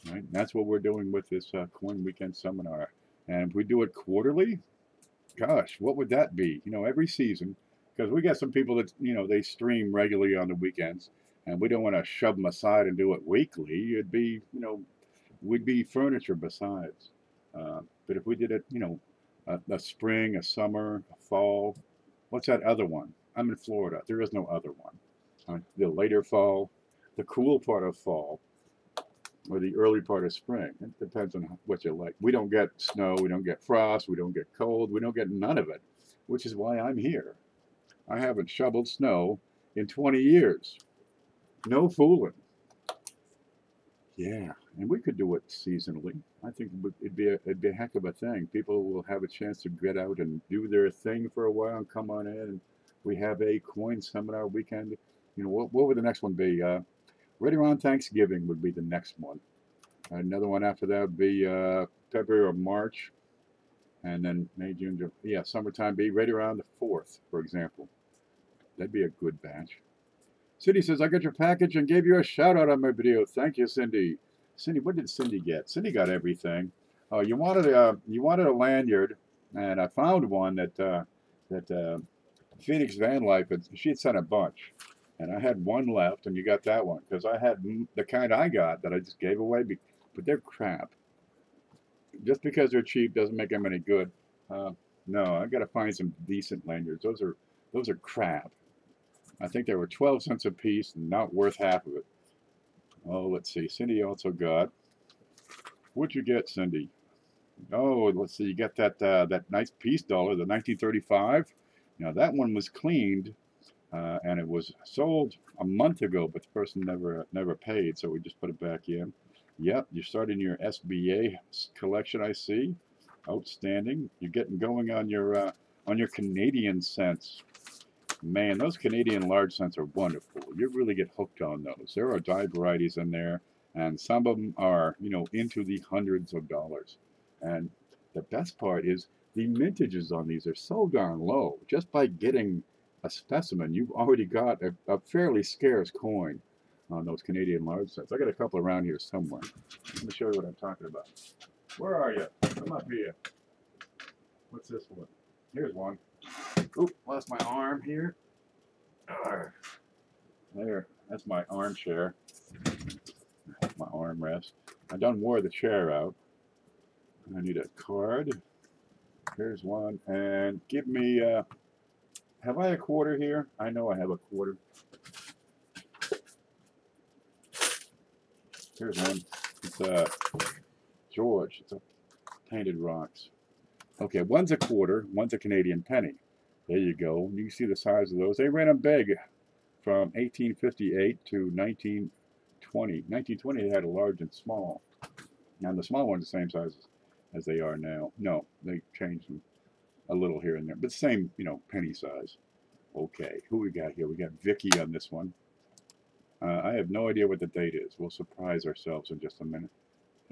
Right? And that's what we're doing with this Coin Weekend Seminar. And if we do it quarterly, gosh, what would that be? Every season, because we got some people that, they stream regularly on the weekends, and we don't want to shove them aside and do it weekly. It'd be, we'd be furniture besides. But if we did it, a spring, a summer, a fall, what's that other one? I'm in Florida. There is no other one. The later fall, the cool part of fall, or the early part of spring. It depends on what you like. We don't get snow, we don't get frost, we don't get cold, we don't get none of it, which is why I'm here. I haven't shoveled snow in 20 years. No fooling. Yeah, and we could do it seasonally. I think it'd be a heck of a thing. People will have a chance to get out and do their thing for a while and come on in. And we have a coin seminar weekend. You know, what would the next one be? Right around Thanksgiving would be the next one. Another one after that would be February or March. And then May, June, July. Yeah, summertime be right around the 4th, for example. That'd be a good batch. Cindy says, I got your package and gave you a shout out on my video. Thank you, Cindy. Cindy, what did Cindy get? Cindy got everything. Oh, you wanted a lanyard, and I found one that Phoenix Van Life, she had sent a bunch, and I had one left, and you got that one because I had the kind I got that I just gave away, but they're crap. Just because they're cheap doesn't make them any good. No, I got to find some decent lanyards. Those are crap. I think they were 12 cents a piece and not worth half of it. Oh, let's see. Cindy also got. What'd you get, Cindy? Oh, let's see. You got that nice peace dollar, the 1935. Now that one was cleaned, and it was sold a month ago, but the person never paid, so we just put it back in. Yep, you're starting your SBA collection, I see. Outstanding. You're getting going on your Canadian cents. Man, those Canadian large cents are wonderful. You really get hooked on those. There are die varieties in there, and some of them are, into the hundreds of dollars. And the best part is the mintages on these are so darn low. Just by getting a specimen, you've already got a fairly scarce coin on those Canadian large cents. I got a couple around here somewhere. Let me show you what I'm talking about. Where are you? Come up here. What's this one? Here's one. Oop, lost my arm here. There, that's my armchair. My armrest. I done wore the chair out. I need a card. Here's one. And give me, have I a quarter here? I know I have a quarter. Here's one. It's George. It's a painted rocks. Okay, one's a quarter, one's a Canadian penny. There you go. You can see the size of those. They ran them big from 1858 to 1920. 1920 they had a large and small. Now the small one's the same size as they are now. No, they changed them a little here and there, but same, penny size. Okay, who we got here? We got Vicky on this one. I have no idea what the date is. We'll surprise ourselves in just a minute.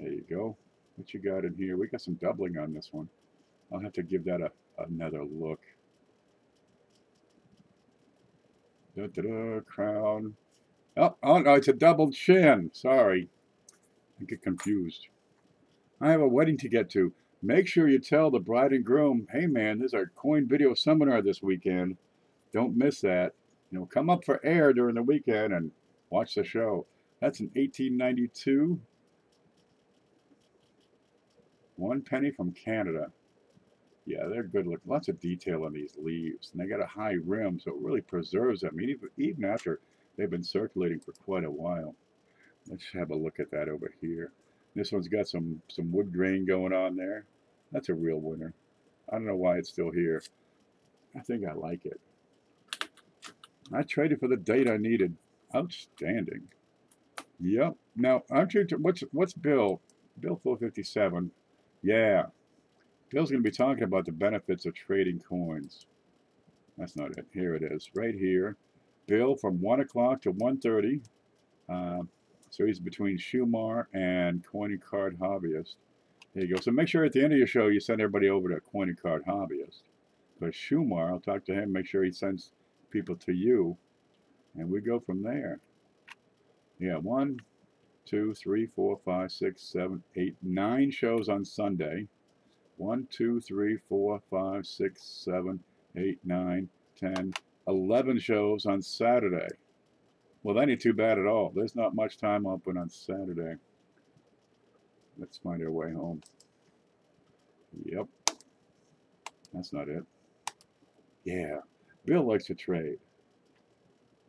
There you go. What you got in here? We got some doubling on this one. I'll have to give that another look. Crown. Oh, no, it's a double chin. Sorry. I get confused. I have a wedding to get to. Make sure you tell the bride and groom, hey man, there's our coin video seminar this weekend. Don't miss that. Come up for air during the weekend and watch the show. That's an 1892. 1 penny from Canada. Yeah, they're good looking. Lots of detail on these leaves. And they got a high rim, so it really preserves them, even after they've been circulating for quite a while. Let's have a look at that over here. This one's got some wood grain going on there. That's a real winner. I don't know why it's still here. I think I like it. I traded for the date I needed. Outstanding. Yep. Now, what's Bill? Bill 457. Yeah. Bill's going to be talking about the benefits of trading coins. That's not it. Here it is. Right here. Bill from 1 o'clock to 1:30. So he's between Shumar and Coin and Card Hobbyist. There you go. So make sure at the end of your show you send everybody over to Coin and Card Hobbyist. But Shumar, I'll talk to him, make sure he sends people to you. And we go from there. Yeah, 1, 2, 3, 4, 5, 6, 7, 8, 9 shows on Sunday. 1, 2, 3, 4, 5, 6, 7, 8, 9, 10, 11 shows on Saturday. Well, that ain't too bad at all. There's not much time open on Saturday. Let's find our way home. Yep. That's not it. Yeah. Bill likes to trade.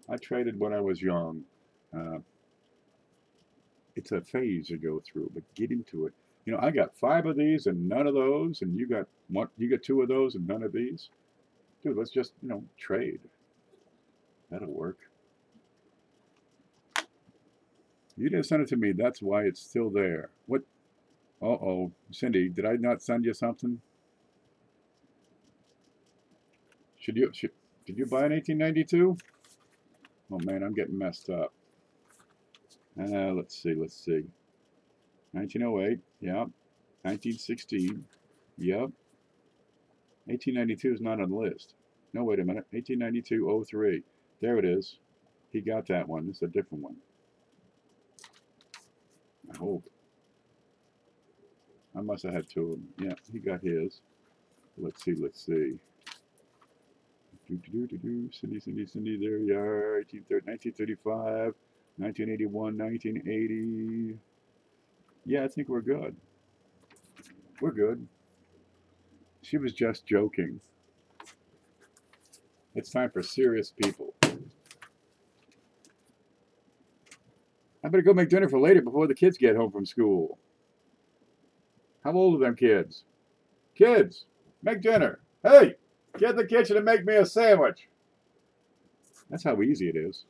I traded when I was young. It's a phase you go through, but get into it. I got 5 of these and none of those, and you got 2 of those and none of these. Dude, let's just, trade. That'll work. You didn't send it to me. That's why it's still there. What? Uh-oh. Cindy, did I not send you something? Did you buy an 1892? Oh man, I'm getting messed up. Let's see. 1908, yep. 1916, yep. 1892 is not on the list. No, wait a minute. 1892-03. There it is. He got that one. It's a different one. I hope. I must have had two of them. Yeah, he got his. Let's see. Cindy, there you are. 1935, 1981, 1980. Yeah, I think we're good. We're good. She was just joking. It's time for serious people. I better go make dinner for later before the kids get home from school. How old are them kids? Kids, make dinner. Hey, get in the kitchen and make me a sandwich. That's how easy it is.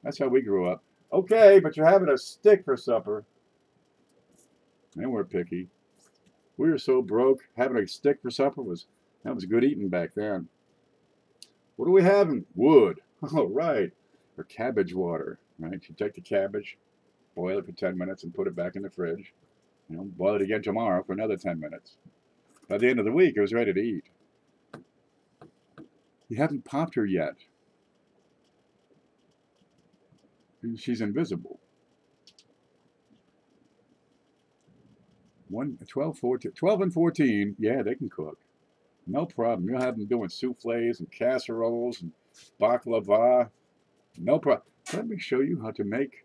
That's how we grew up. Okay, but you're having a steak for supper. And we're picky. We were so broke, having a steak for supper was good eating back then. What are we having? Wood. Oh, right. Or cabbage water, right? You take the cabbage, boil it for 10 minutes, and put it back in the fridge. You know, boil it again tomorrow for another 10 minutes. By the end of the week, it was ready to eat. You haven't popped her yet. She's invisible. 12 and 14, yeah, they can cook. No problem. You'll have them doing souffles and casseroles and baklava. No problem. Let me show you how to make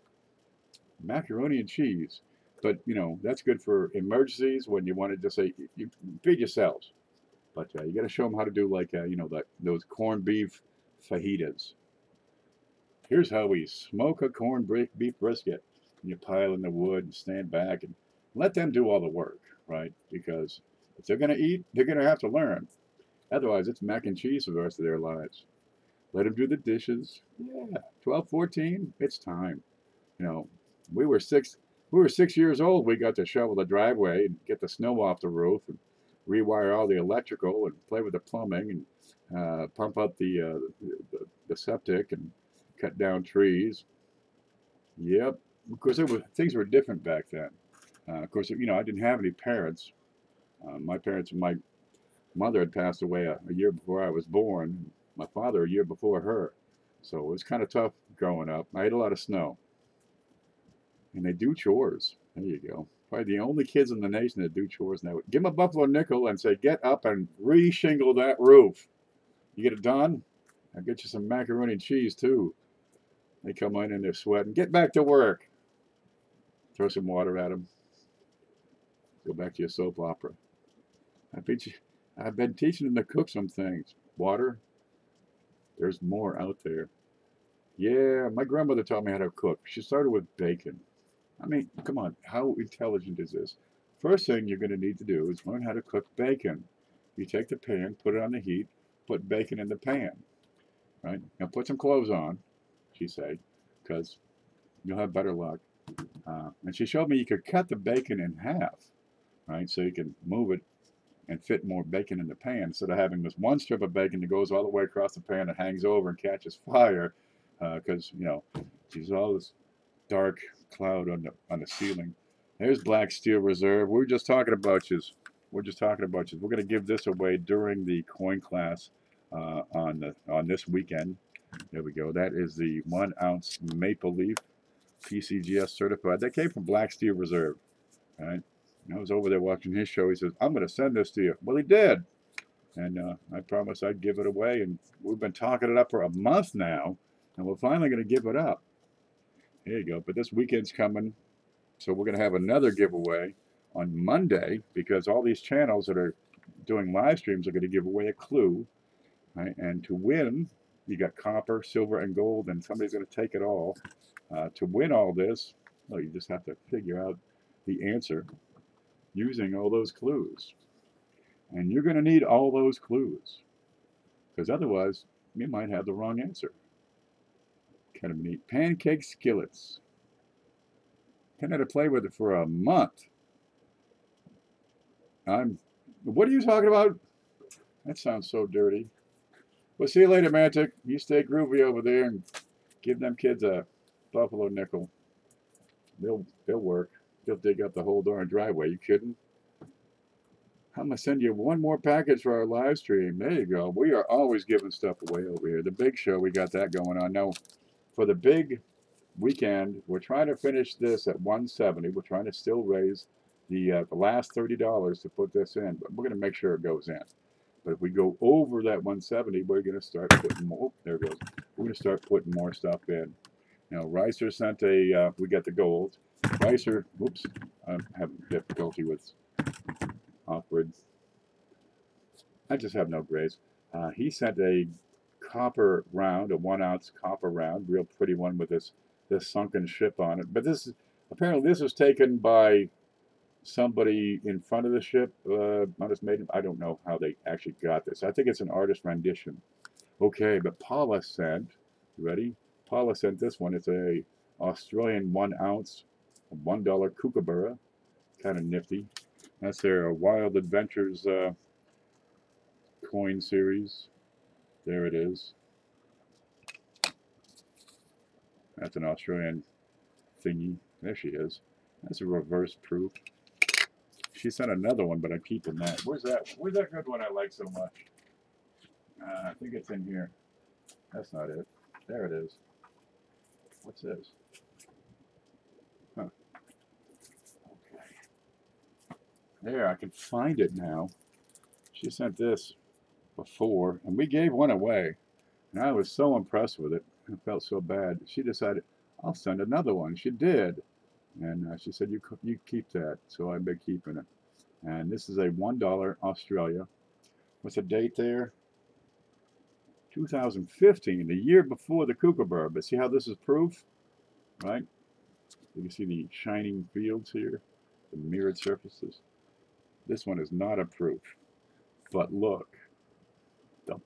macaroni and cheese. But, you know, that's good for emergencies when you want to just say, you feed yourselves. But you got to show them how to do, like, you know, those corned beef fajitas. Here's how we smoke a corned beef brisket. You pile in the wood and stand back and let them do all the work, right? Because if they're going to eat, they're going to have to learn. Otherwise, it's mac and cheese for the rest of their lives. Let them do the dishes. Yeah, 12, 14, it's time. You know, we were 6 years old. We got to shovel the driveway and get the snow off the roof and rewire all the electrical and play with the plumbing and pump up the septic and cut down trees. Yep. Of course, things were different back then. Of course, you know, I didn't have any parents. My mother had passed away a year before I was born. My father a year before her. So it was kind of tough growing up. I ate a lot of snow. And they do chores. There you go. Probably the only kids in the nation that do chores now. Give them a buffalo nickel and say, get up and re-shingle that roof. You get it done? I'll get you some macaroni and cheese too. They come in and they're sweating. Get back to work. Throw some water at them. Go back to your soap opera. I've been teaching them to cook some things. Water. There's more out there. Yeah, my grandmother taught me how to cook. She started with bacon. I mean, come on, how intelligent is this? First thing you're going to need to do is learn how to cook bacon. You take the pan, put it on the heat, put bacon in the pan, right? Now put some clothes on, she said, because you'll have better luck. And she showed me you could cut the bacon in half, right? So you can move it and fit more bacon in the pan instead of having this one strip of bacon that goes all the way across the pan and hangs over and catches fire because, you know, there's all this dark cloud on the ceiling. There's Black Steel Reserve. We're just talking about you. We're going to give this away during the coin class on this weekend. There we go. That is the 1 ounce Maple Leaf PCGS certified. That came from Black Steel Reserve. All right. I was over there watching his show. He says, I'm going to send this to you. Well, he did. And I promised I'd give it away. And we've been talking it up for a month now. And we're finally going to give it up. There you go. But this weekend's coming. So we're going to have another giveaway on Monday because all these channels that are doing live streams are going to give away a clue. Right? And to win, you got copper, silver, and gold. And somebody's going to take it all. To win all this, well, you just have to figure out the answer using all those clues. And you're going to need all those clues because otherwise you might have the wrong answer. Kind of neat. Pancake skillets. I had to play with it for a month. What are you talking about? That sounds so dirty. Well, see you later, Mantic. You stay groovy over there and Give them kids a buffalo nickel. They'll work. They'll dig up the whole darn driveway. You kidding? I'm gonna send you one more package for our live stream. There you go. We are always giving stuff away over here. The big show, we got that going on. Now, for the big weekend, we're trying to finish this at 170. We're trying to still raise the last $30 to put this in, but we're gonna make sure it goes in. But if we go over that 170, we're gonna start putting more. There it goes. We're gonna start putting more stuff in. Now, Ricer sent a. We got the gold. Ricer. Whoops. I'm having difficulty with. Awkward. I just have no grace. He sent a copper round, a 1 ounce copper round, real pretty one with this sunken ship on it. But this is apparently this was taken by somebody in front of the ship. I don't know how they actually got this. I think it's an artist rendition. Okay, but Paula sent. You ready? Paula sent this one. It's a Australian 1 ounce, $1 kookaburra. Kind of nifty. That's their Wild Adventures coin series. There it is. That's an Australian thingy. There she is. That's a reverse proof. She sent another one, but I'm keeping that. Where's that? Where's that good one I like so much? I think it's in here. That's not it. There it is. What's this? Huh. There, I can find it now. She sent this before, and we gave one away, and I was so impressed with it. I felt so bad. She decided, I'll send another one. She did, and she said, you keep that, so I've been keeping it. And this is a $1 Australia. What's the date there? 2015, the year before the kookaburra. But see how this is proof, right? You can see the shining fields here, the mirrored surfaces. This one is not a proof, but look. That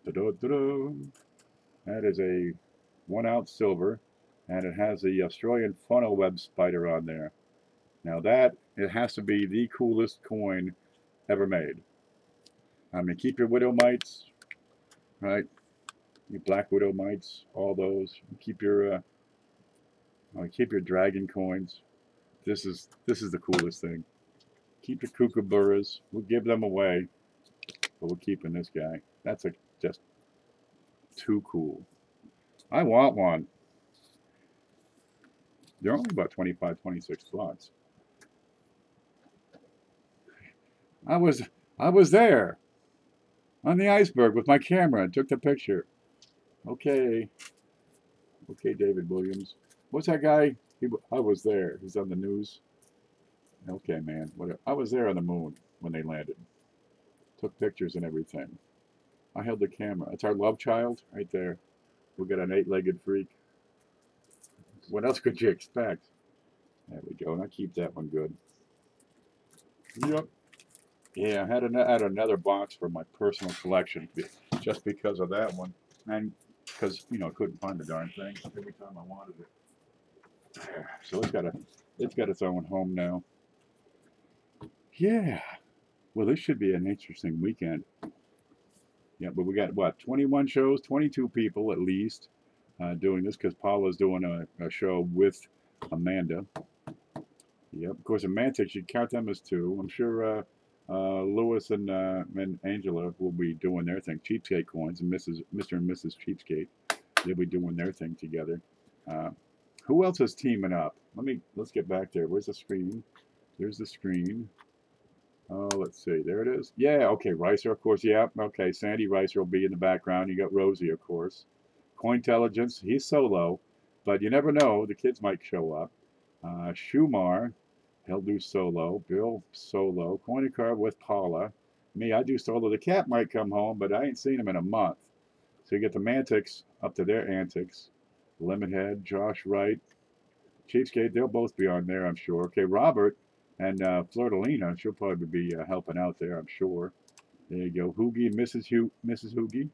is a 1 ounce silver, and it has the Australian funnel web spider on there. Now that, it has to be the coolest coin ever made. I mean, keep your widow mites, right? Your black widow mites, all those. Keep your dragon coins. This is the coolest thing. Keep your kookaburras. We'll give them away, but we're keeping this guy. That's just too cool. I want one. They're only about 25, 26 bucks. I was there on the iceberg with my camera and took the picture. Okay, David Williams. What's that guy? I was there. He's on the news. Okay, man. Whatever. I was there on the moon when they landed. Took pictures and everything. I held the camera. It's our love child right there. We'll get an 8-legged freak. What else could you expect? There we go. And I keep that one good. Yep. Yeah, I had another box for my personal collection just because of that one. And because, I couldn't find the darn thing every time I wanted it. So it's got its own home now. Yeah. Well, this should be an interesting weekend. Yeah, but we got, what, 21 shows, 22 people at least doing this because Paula's doing a show with Amanda. Yep, of course, Amantic, you'd count them as 2. I'm sure Lewis and Angela will be doing their thing. Cheapskate Coins and Mr. and Mrs. Cheapskate. They'll be doing their thing together. Who else is teaming up? Let's get back there. Where's the screen? There's the screen. Oh, let's see. There it is. Yeah, okay. Ricer, of course. Yeah, okay. Sandy Ricer will be in the background. You got Rosie, of course. Cointelligence, he's solo, but you never know. The kids might show up. Shumar, he'll do solo. Bill, solo. Coinicar with Paula. Me, I do solo. The cat might come home, but I ain't seen him in a month. So you get the Mantics up to their antics. Lemonhead, Josh Wright, Cheapskate, they'll both be on there, I'm sure. Okay, Robert and Flordelina, she'll probably be helping out there, I'm sure. There you go. Hoogie, Mrs. Hoogie.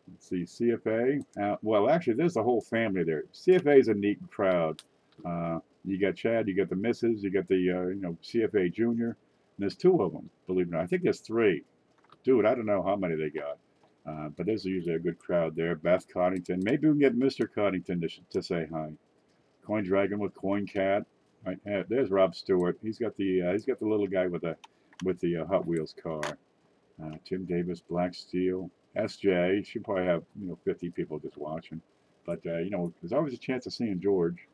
Let's see, CFA. Well, actually, there's the whole family there. CFA is a neat crowd. You got Chad, you got the Mrs., you got the CFA Junior, and there's 2 of them, believe it or not. I think there's 3. Dude, I don't know how many they got. But there's usually a good crowd there. Beth Coddington. Maybe we can get Mr. Coddington to say hi. Coin Dragon with Coin Cat. Right, there's Rob Stewart. He's got the little guy with the Hot Wheels car. Tim Davis, Black Steel, SJ. Should probably have 50 people just watching. But there's always a chance of seeing George.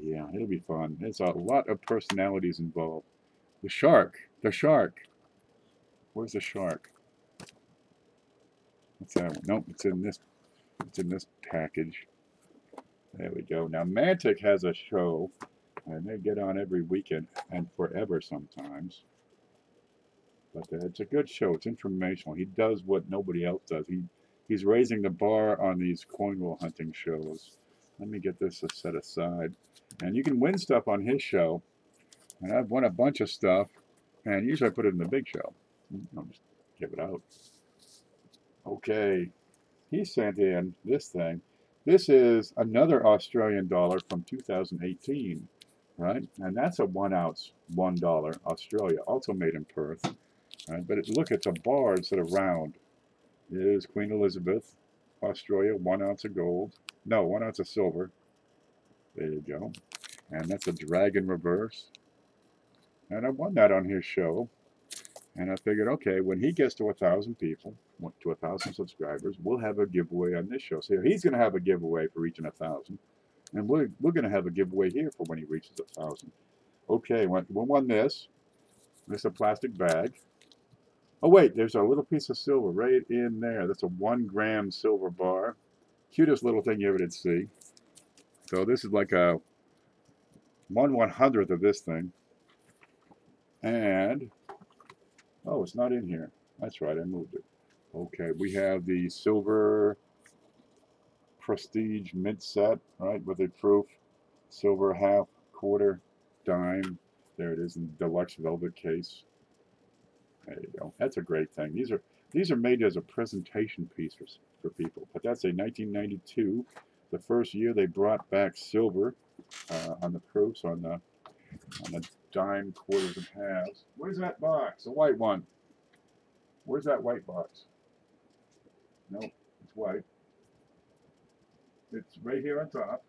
Yeah, it'll be fun. There's a lot of personalities involved. The shark. Where's the shark? What's that one? Nope, it's in this package. There we go. Now Mantic has a show, and they get on every weekend and forever sometimes. But it's a good show. It's informational. He does what nobody else does. He's raising the bar on these coin roll hunting shows. Let me get this set aside. And you can win stuff on his show. And I've won a bunch of stuff. And usually I put it in the big show. I'll just give it out. Okay. He sent in this thing. This is another Australian dollar from 2018. Right? And that's a 1 ounce, $1 Australia. Also made in Perth. Right? But look, it's a bar instead of round. It is Queen Elizabeth, Australia, 1 ounce of gold. No, 1 ounce of silver. There you go. And that's a dragon reverse. And I won that on his show. And I figured, okay, when he gets to 1,000 people, to 1,000 subscribers, we'll have a giveaway on this show. So he's going to have a giveaway for reaching 1,000. And we're going to have a giveaway here for when he reaches 1,000. Okay, we won this. This is a plastic bag. Oh, wait, there's a little piece of silver right in there. That's a 1 gram silver bar. Cutest little thing you ever did see. So this is like a 1/100th of this thing. And, oh, it's not in here. That's right, I moved it. Okay, we have the silver prestige mint set, right, with a proof. Silver half, quarter, dime. There it is in deluxe velvet case. There you go. That's a great thing. These are made as a presentation piece for people. But that's a 1992, the first year they brought back silver on the proofs, on the dime, quarters, and halves. Where's that box? The white one. Where's that white box? Nope, it's white. It's right here on top.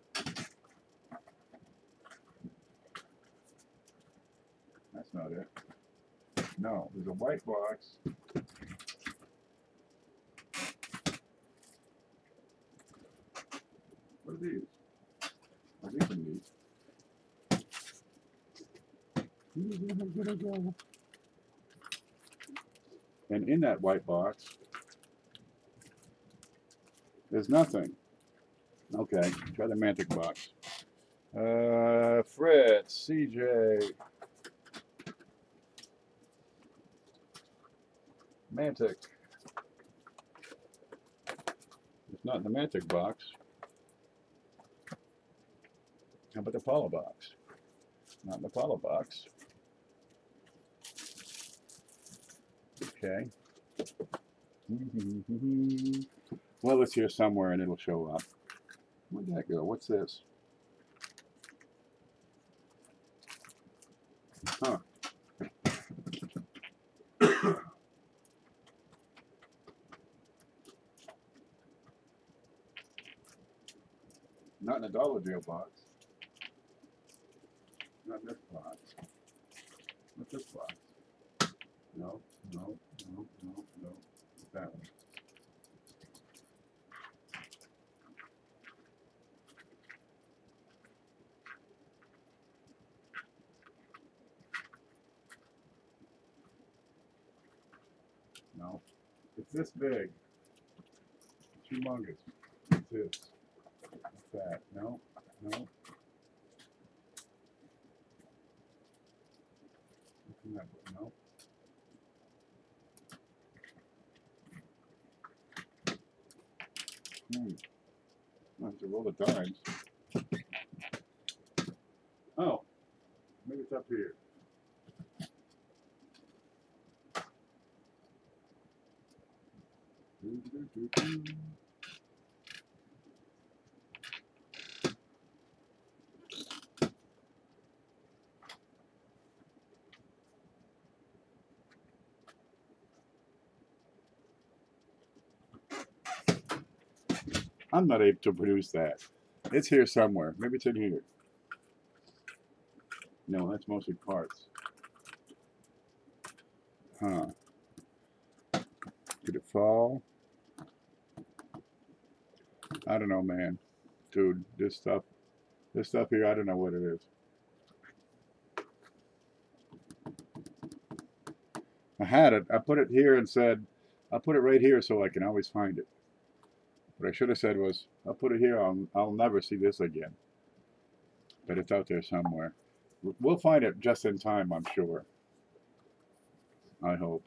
That's not it. No, there's a white box. What are these? Oh, these are neat. And in that white box, there's nothing. Okay, try the Mantic box. Fritz, CJ, Mantic. It's not in the Mantic box. How about the Apollo box? Not in the Apollo box. Okay. Well, it's here somewhere and it'll show up. Where'd that go? What's this? Huh. Not in the Dollar Deal box. Not in this box. What's this box? No. That one. No. It's this big. It's humongous. It's this. What's that? No. No. No. I have to roll the dimes. Oh. Maybe it's up here. I'm not able to produce that. It's here somewhere. Maybe it's in here. No, that's mostly parts. Huh. Did it fall? I don't know, man. Dude, this stuff here, I don't know what it is. I had it. I put it here and said, I'll put it right here so I can always find it. What I should have said was, I'll put it here. I'll never see this again. But it's out there somewhere. We'll find it just in time, I'm sure. I hope.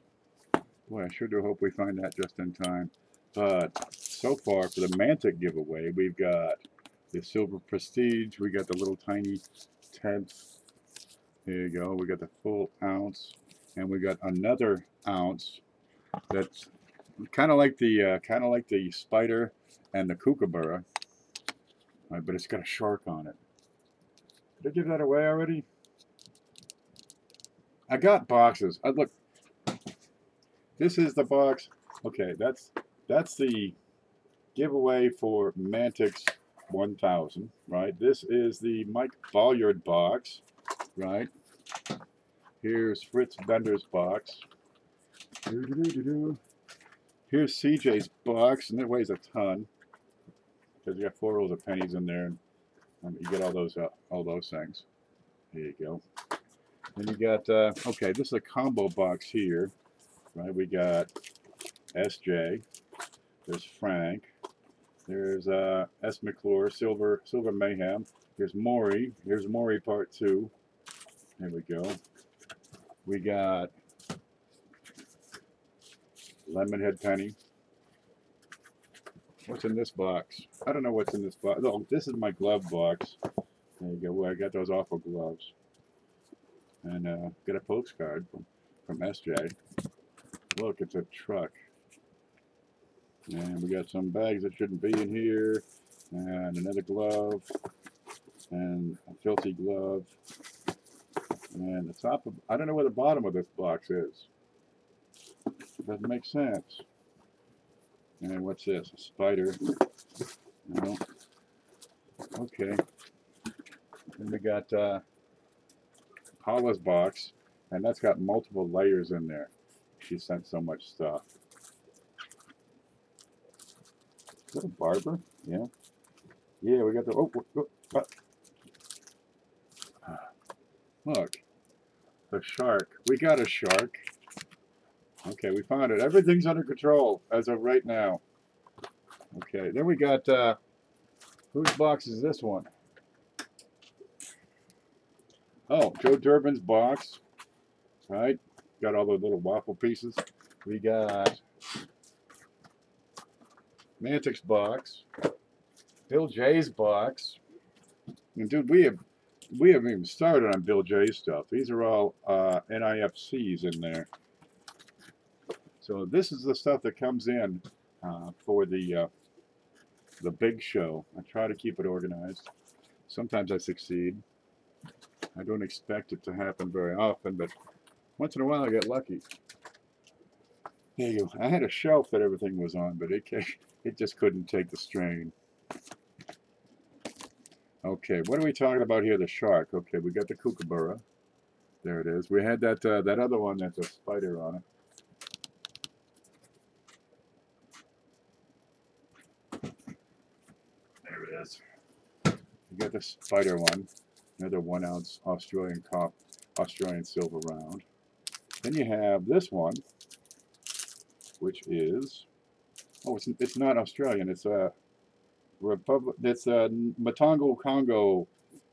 Boy, I sure do hope we find that just in time. But so far, for the Mantic giveaway, we've got the Silver Prestige. We got the little tiny tenth. There you go. We got the full ounce. And we got another ounce that's kind of like the spider and the kookaburra, but it's got a shark on it. Did I give that away already? I got boxes. Look, this is the box. Okay, that's the giveaway for Mantix 1000, right? This is the Mike Bolliard box, right? Here's Fritz Bender's box. Here's CJ's box, and it weighs a ton because you got 4 rolls of pennies in there, and you get all those things. There you go. Then you got okay, this is a combo box here, right? We got SJ. There's Frank. There's S. McClure, Silver Mayhem. Here's Maury. Here's Maury Part 2. There we go. We got Lemonhead Penny. What's in this box? I don't know what's in this box. Oh, this is my glove box. There you go. Well, I got those awful gloves. And got a postcard from SJ. Look, it's a truck. And we got some bags that shouldn't be in here. And another glove. And a filthy glove. And the top of, I don't know where the bottom of this box is. Doesn't make sense. And what's this? A spider. No. Okay. Then we got Paula's box. And that's got multiple layers in there. She sent so much stuff. Is that a barber? Yeah. Yeah, we got the... Oh, look. The shark. We got a shark. Okay, we found it. Everything's under control as of right now. Okay, then we got... whose box is this one? Oh, Joe Durbin's box. Right? Got all the little waffle pieces. We got Mantic's box. Bill J's box. And dude, we haven't even started on Bill J's stuff. These are all NIFCs in there. So this is the stuff that comes in for the big show. I try to keep it organized. Sometimes I succeed. I don't expect it to happen very often, but once in a while I get lucky. There you go. I had a shelf that everything was on, but it just couldn't take the strain. Okay, what are we talking about here? The shark. Okay, we got the kookaburra. There it is. We had that that other one that's a spider on it. There it is. You got the spider one. Another 1 ounce Australian silver round. Then you have this one, which is, oh, it's not Australian. It's a Republic. It's a Matongo Congo.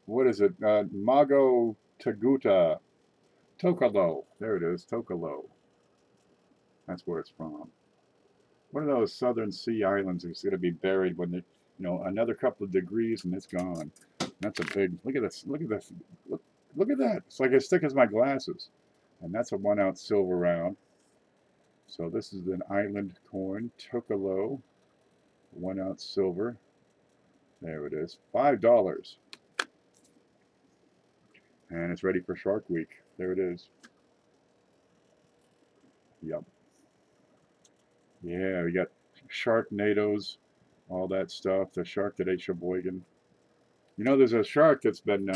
What is it? Mago Taguta, Tokalo. There it is, Tokalo. That's where it's from. One of those southern sea islands is going to be buried when they, another couple of degrees and it's gone. That's a big. Look at this. Look at this. Look at that. It's like as thick as my glasses. And that's a 1 ounce silver round. So this is an island corn, Tokalo, 1 ounce silver. There it is, $5. And it's ready for Shark Week. There it is. Yep. Yeah, we got Sharknado's all that stuff. The shark that ate Sheboygan. You know, there's a shark that's been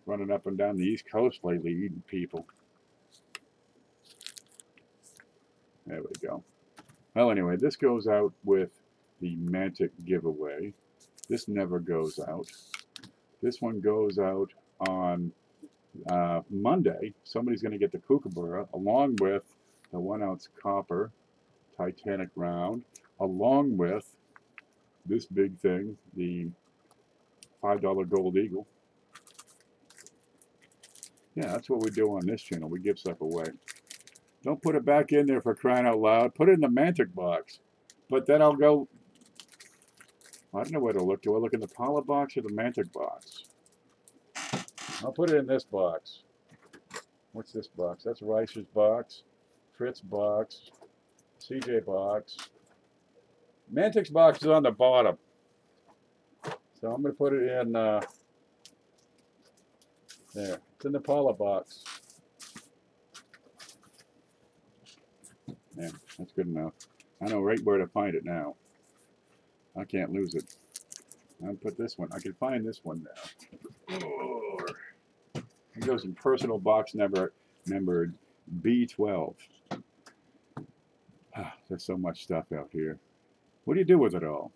running up and down the East Coast lately, eating people. There we go. Well, anyway, this goes out with the Mantic giveaway. This never goes out. This one goes out on Monday. Somebody's going to get the Kookaburra along with the 1 ounce copper Titanic round, along with this big thing, the $5 Gold Eagle. Yeah, that's what we do on this channel. We give stuff away. Don't put it back in there for crying out loud. Put it in the Mantic box. But then I'll go, I don't know where to look. Do I look in the Paula box or the Mantic box? I'll put it in this box. What's this box? That's Ricer's box, Fritz box, CJ box. Mantic's box is on the bottom. So I'm going to put it in there. It's in the Paula box. Yeah, that's good enough. I know right where to find it now. I can't lose it. I'll put this one. I can find this one now. Oh. It goes in personal box number B12. There's so much stuff out here. What do you do with it all?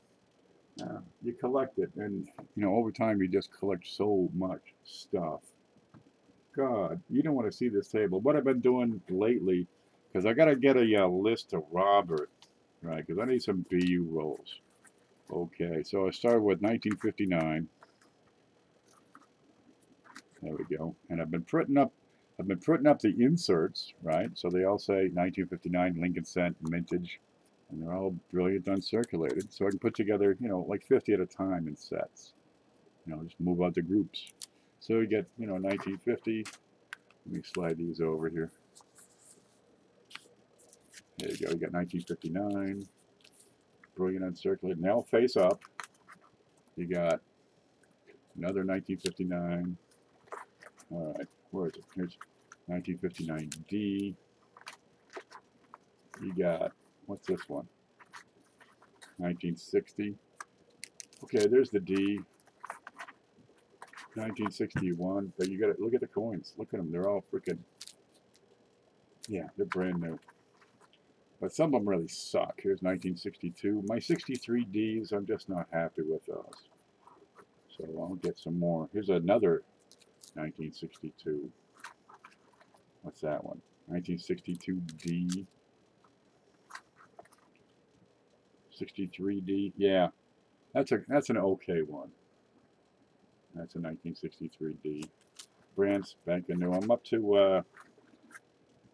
You collect it, and you know, over time you just collect so much stuff. God, you don't want to see this table. What I've been doing lately, because I got to get a list to Robert, right? Because I need some BU rolls. Okay, so I started with 1959. There we go. And I've been printing up the inserts, right? So they all say 1959 Lincoln cent mintage, and they're all brilliant uncirculated. So I can put together, you know, like 50 at a time in sets. You know, just move out the groups. So you get, you know, 1950. Let me slide these over here. There you go. You got 1959. Brilliant uncirculated. And they all face up. You got another 1959. All right, where is it? Here's 1959D. You got, what's this one? 1960. Okay, there's the D. 1961. But you got to look at the coins. Look at them. They're all freaking, yeah, they're brand new. But some of them really suck. Here's 1962. My 63 Ds, I'm just not happy with those. So I'll get some more. Here's another 1962. What's that one? 1962D. 63D. Yeah, that's an okay one. That's a 1963D. Brand spanking new. I'm up to where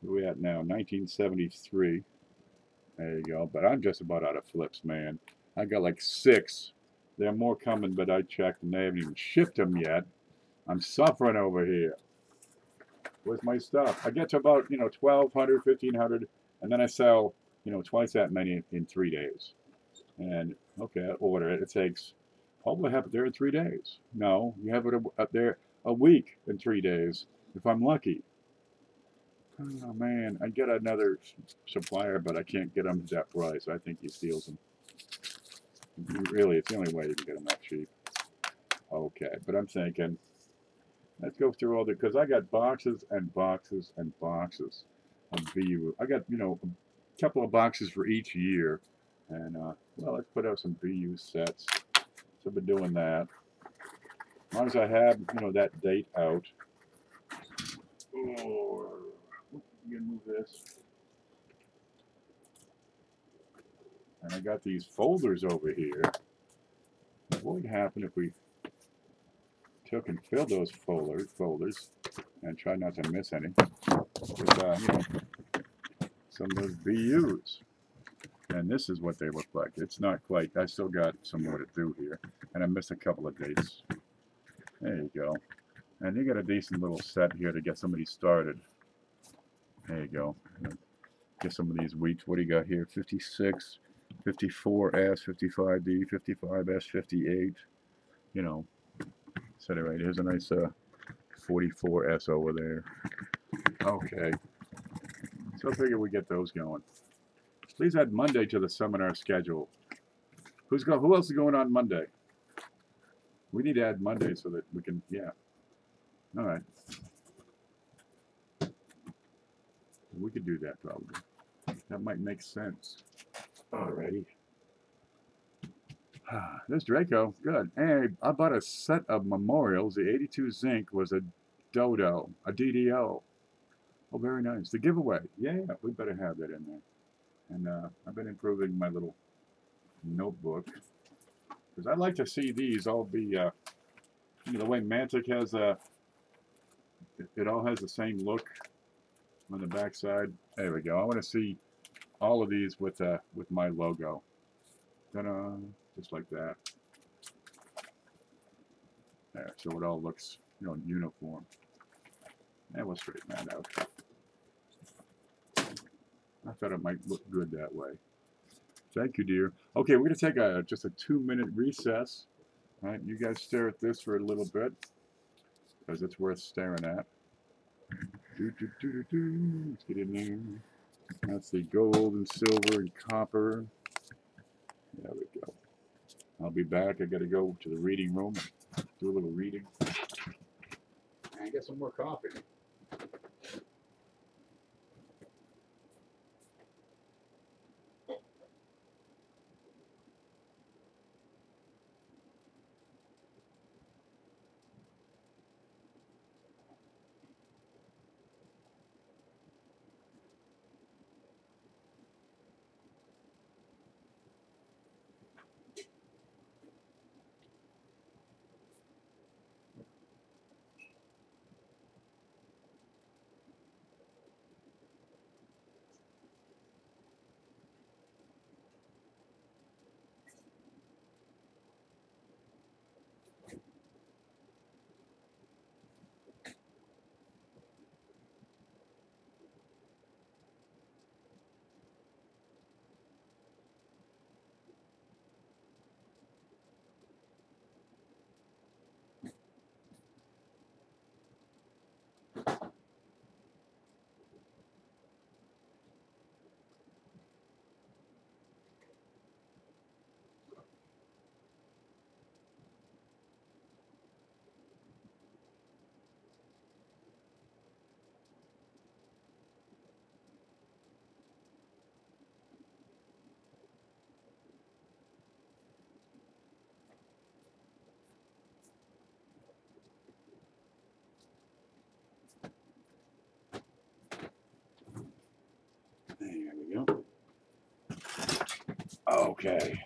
we at now? 1973. There you go. But I'm just about out of flips, man. I got like 6. There are more coming, but I checked and they haven't even shipped them yet. I'm suffering over here. Where's my stuff? I get to about, you know, 1,200, 1,500, and then I sell, you know, twice that many in 3 days. And okay, I order it. It takes, probably have it there in 3 days. No, you have it up there a week in 3 days, if I'm lucky. Oh man, I get another supplier, but I can't get them at that price. I think he steals them. Really, it's the only way you can get them that cheap. Okay, but I'm thinking, let's go through all the, because I got boxes and boxes and boxes of BU. I got, you know, a couple of boxes for each year. And, well, let's put out some BU sets. So I've been doing that. As long as I have, you know, that date out. Oh, you can move this. And I got these folders over here. What would happen if we took and filled those folders and try not to miss any with, you know, some of those BUs. And this is what they look like. It's not quite, I still got some more to do here. And I missed a couple of dates. There you go. And you got a decent little set here to get somebody started. There you go. Get some of these weeks. What do you got here? 56, 54S, 55D, 55S, 58. You know. Set it right. Here's a nice 44S over there. Okay. So I figure we get those going. Please add Monday to the seminar schedule. Who else is going on Monday? We need to add Monday so that we can, yeah. All right. We could do that probably. That might make sense. Alrighty. There's Draco. Good. Hey, I bought a set of memorials. The 82 zinc was a dodo, a DDO. Oh, very nice. The giveaway. Yeah, we better have that in there. And I've been improving my little notebook because I'd like to see these all be, you know, the way Mantic has it all has the same look on the back side. There we go. I want to see all of these with my logo. Ta-da! Just like that. There, so it all looks, you know, uniform. And we'll straighten that out. I thought it might look good that way. Thank you, dear. Okay, we're going to take just a 2-minute recess. All right, you guys stare at this for a little bit because it's worth staring at. Let's get in there. That's the gold and silver and copper. There we go. I'll be back. I got to go to the reading room and do a little reading. And get some more coffee. There we go. Okay.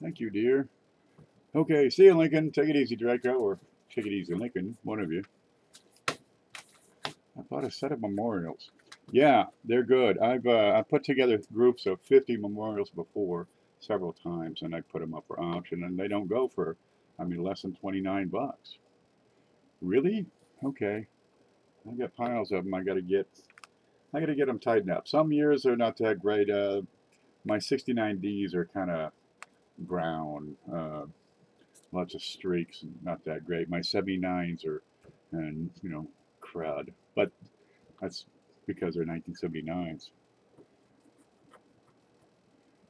Thank you, dear. Okay, see you, Lincoln. Take it easy, Draco, or take it easy, Lincoln. One of you. I bought a set of memorials. Yeah, they're good. I put together groups of 50 memorials before several times, and I put them up for auction, and they don't go for, I mean, less than 29 bucks. Really? Okay. I got piles of them. I gotta get them tightened up. Some years they're not that great. My 69Ds are kind of brown, lots of streaks, not that great. My 79s are, and you know, crud. But that's because they're 1979s.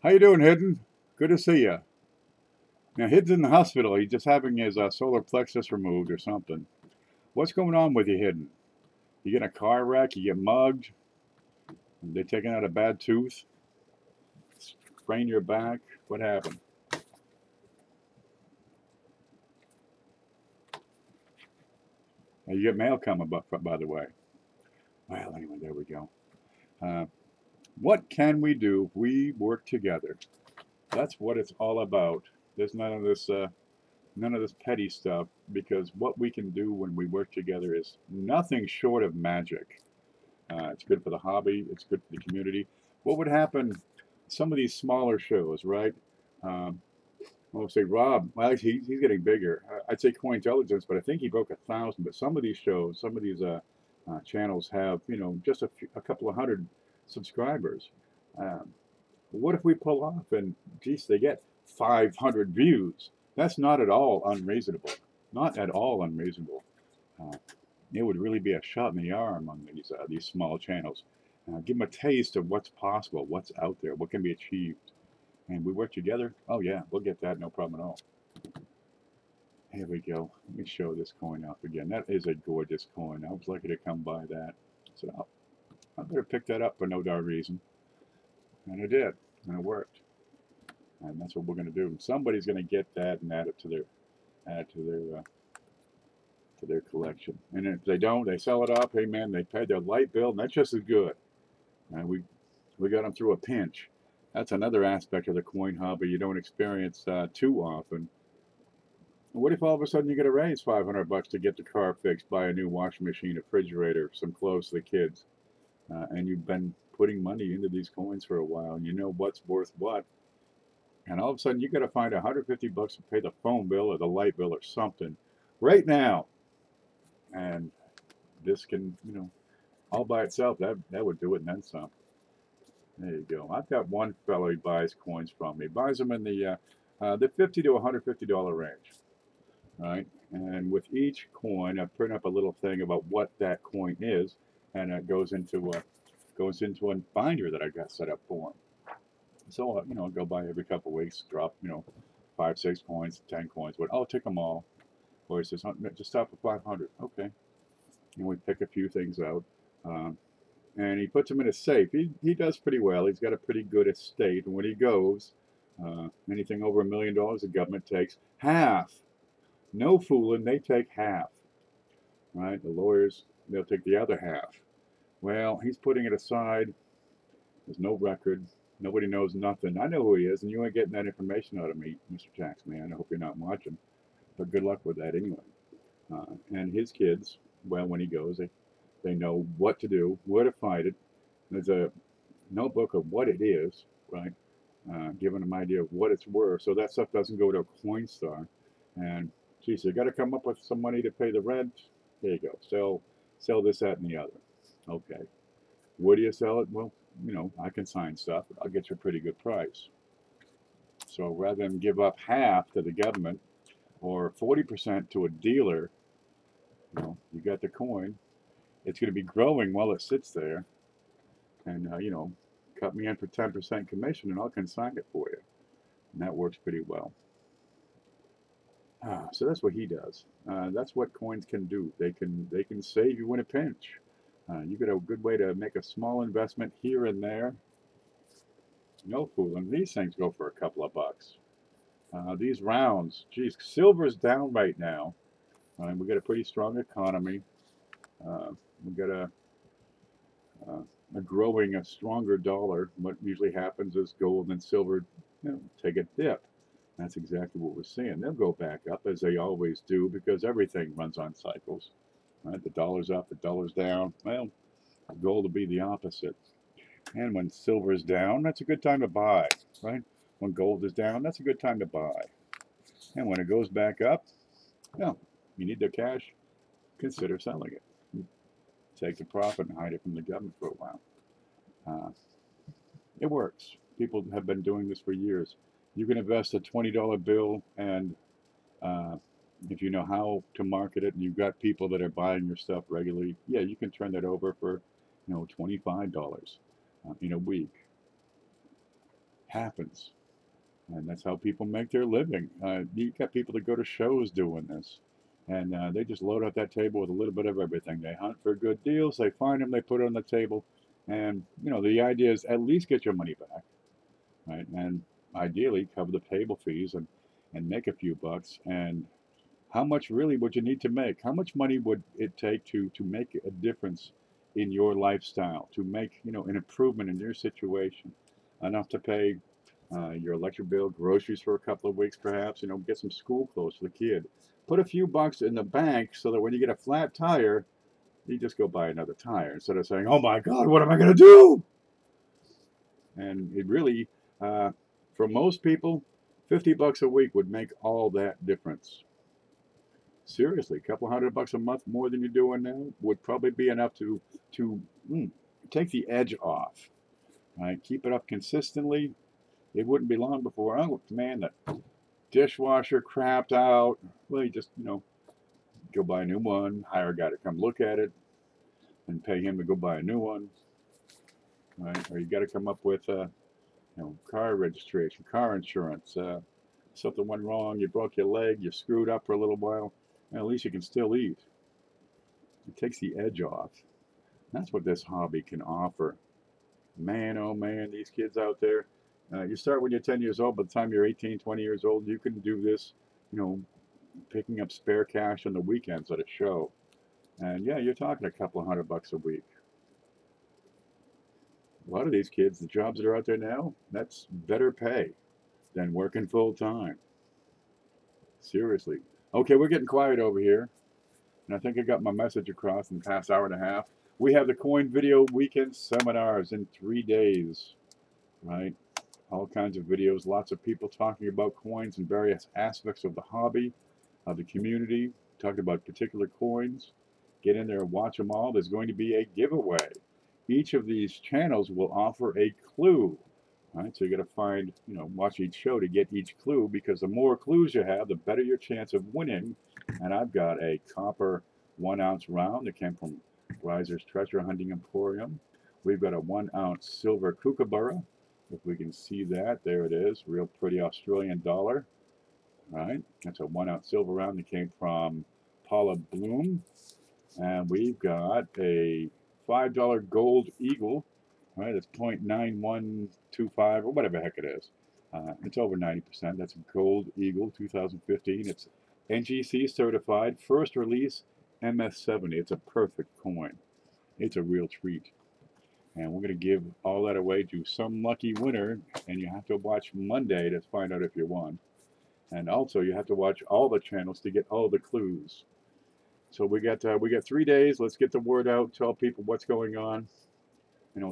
How you doing, Hidden? Good to see you. Now, Hidden's in the hospital. He's just having his solar plexus removed or something. What's going on with you, Hidden? You get in a car wreck? You get mugged? They taking out a bad tooth? Sprain your back? What happened? Now, you get mail coming, by the way. Well, anyway, there we go. What can we do if we work together? That's what it's all about. There's none of this petty stuff, because what we can do when we work together is nothing short of magic. It's good for the hobby. It's good for the community. What would happen? Some of these smaller shows, right? I'll say Rob. Well, actually, he's getting bigger. I'd say Cointelligence, but I think he broke 1,000. But some of these shows, some of these channels have, you know, just a couple of hundred subscribers. What if we pull off and, geez, they get 500 views? That's not at all unreasonable. Not at all unreasonable. It would really be a shot in the arm on these small channels. give them a taste of what's possible, what's out there, what can be achieved. And we work together. Oh yeah, we'll get that, no problem at all. Here we go. Let me show this coin off again. That is a gorgeous coin. I was lucky to come by that. So I better pick that up for no darn reason. And I did. And it worked. And that's what we're going to do. Somebody's going to get that and add it to their collection. And if they don't, they sell it off. Hey man, they paid their light bill, and that's just as good. And we got them through a pinch. That's another aspect of the coin hobby you don't experience too often. What if all of a sudden you get to raise $500 to get the car fixed, buy a new washing machine, refrigerator, some clothes for the kids, and you've been putting money into these coins for a while, and you know what's worth what, and all of a sudden you got to find $150 to pay the phone bill or the light bill or something right now, and this can, all by itself, that would do it and then some. There you go. I've got one fellow he buys coins from. He buys them in the $50 to $150 range. Right, and with each coin, I print up a little thing about what that coin is, and it goes into a binder that I got set up for him. So I'll go by every couple of weeks, drop 5, 6 coins, 10 coins, but I'll take them all. Or he says, just stop at 500. Okay, and we pick a few things out, and he puts them in a safe. He does pretty well. He's got a pretty good estate, and when he goes, anything over $1 million, the government takes half. No fooling, they take half, right? The lawyers, they'll take the other half. Well, he's putting it aside. There's no record. Nobody knows nothing. I know who he is, and you ain't getting that information out of me, Mr. Taxman. I hope you're not watching, but good luck with that anyway. And his kids, well, when he goes, they know what to do, where to find it. There's a notebook of what it is, right? Giving them an idea of what it's worth, so that stuff doesn't go to a Coinstar. And geez, you got to come up with some money to pay the rent. There you go. Sell this, that, and the other. Okay. Where do you sell it? Well, I can sign stuff. I'll get you a pretty good price. So rather than give up half to the government or 40% to a dealer, you got the coin. It's going to be growing while it sits there. And, cut me in for 10% commission and I'll consign it for you. And that works pretty well. So that's what he does. That's what coins can do. They can save you in a pinch. You get a good way to make a small investment here and there. No fooling. These things go for a couple of bucks. These rounds, geez, silver's down right now. We got a pretty strong economy. We got a growing, a stronger dollar. What usually happens is gold and silver take a dip. That's exactly what we're seeing. They'll go back up as they always do because everything runs on cycles. Right? The dollar's up, the dollar's down. Well, gold will be the opposite. And when silver is down, that's a good time to buy. Right? When gold is down, that's a good time to buy. And when it goes back up, well, you need the cash, consider selling it. Take the profit and hide it from the government for a while. It works. People have been doing this for years. You can invest a $20 bill, and if you know how to market it, and you've got people that are buying your stuff regularly, yeah, you can turn that over for, $25 in a week. Happens, and that's how people make their living. You've got people that go to shows doing this, and they just load up that table with a little bit of everything. They hunt for good deals, they find them, they put it on the table, and the idea is at least get your money back, right? And ideally cover the table fees and make a few bucks. And how much really would you need to make? How much money would it take to make a difference in your lifestyle, to make an improvement in your situation, enough to pay your electric bill, groceries for a couple of weeks perhaps, get some school clothes for the kid, put a few bucks in the bank so that when you get a flat tire, you just go buy another tire instead of saying, oh my God, what am I going to do? And it really, for most people, $50 a week would make all that difference. Seriously, a couple $100 a month more than you're doing now would probably be enough to take the edge off. Right? Keep it up consistently. It wouldn't be long before, oh man, the dishwasher crapped out. Well, you just go buy a new one, hire a guy to come look at it, and pay him to go buy a new one. right? Or you got to come up with, car registration, car insurance. Something went wrong, you broke your leg, you screwed up for a little while, and at least you can still eat. It takes the edge off. That's what this hobby can offer. Man, oh man, these kids out there. You start when you're 10 years old. By the time you're 18, 20 years old, you can do this, you know, picking up spare cash on the weekends at a show. And yeah, you're talking a couple of $100 a week. A lot of these kids, the jobs that are out there now, that's better pay than working full time. Seriously. Okay, we're getting quiet over here. And I think I got my message across in the past hour and a half. We have the Coin Video Weekend Seminars in 3 days, right? All kinds of videos, lots of people talking about coins and various aspects of the hobby, of the community, talking about particular coins. Get in there and watch them all. There's going to be a giveaway. Each of these channels will offer a clue. Right, so you got to find, watch each show to get each clue, because the more clues you have, the better your chance of winning. And I've got a copper 1-ounce round that came from Riser's Treasure Hunting Emporium. We've got a 1-ounce silver kookaburra. If we can see that, there it is, real pretty Australian dollar. Right, that's a 1-ounce silver round that came from Paula Bloom. And we've got a $5 gold eagle. Right, it's 0.9125 or whatever the heck it is. It's over 90%. That's a Gold Eagle 2015. It's NGC certified, first release MS70. It's a perfect coin. It's a real treat. And we're going to give all that away to some lucky winner, and you have to watch Monday to find out if you won. And also, you have to watch all the channels to get all the clues. So we got 3 days. Let's get the word out. Tell people what's going on.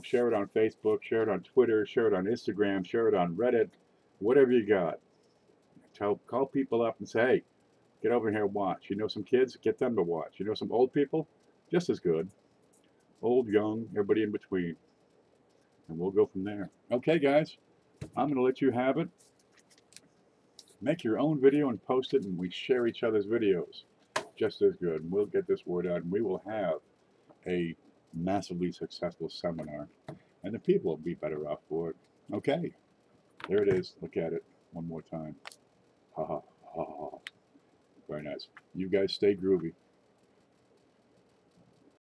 Share it on Facebook, share it on Twitter, share it on Instagram, share it on Reddit, whatever you got. Call people up and say, hey, get over here and watch. You know some kids, get them to watch. You know some old people, just as good. Old, young, everybody in between. And we'll go from there. Okay, guys, I'm going to let you have it. Make your own video and post it, and we share each other's videos. Just as good. And we'll get this word out, and we will have a massively successful seminar, and the people will be better off for it. Okay, there it is. Look at it one more time. Ha ha ha ha. Very nice. You guys stay groovy.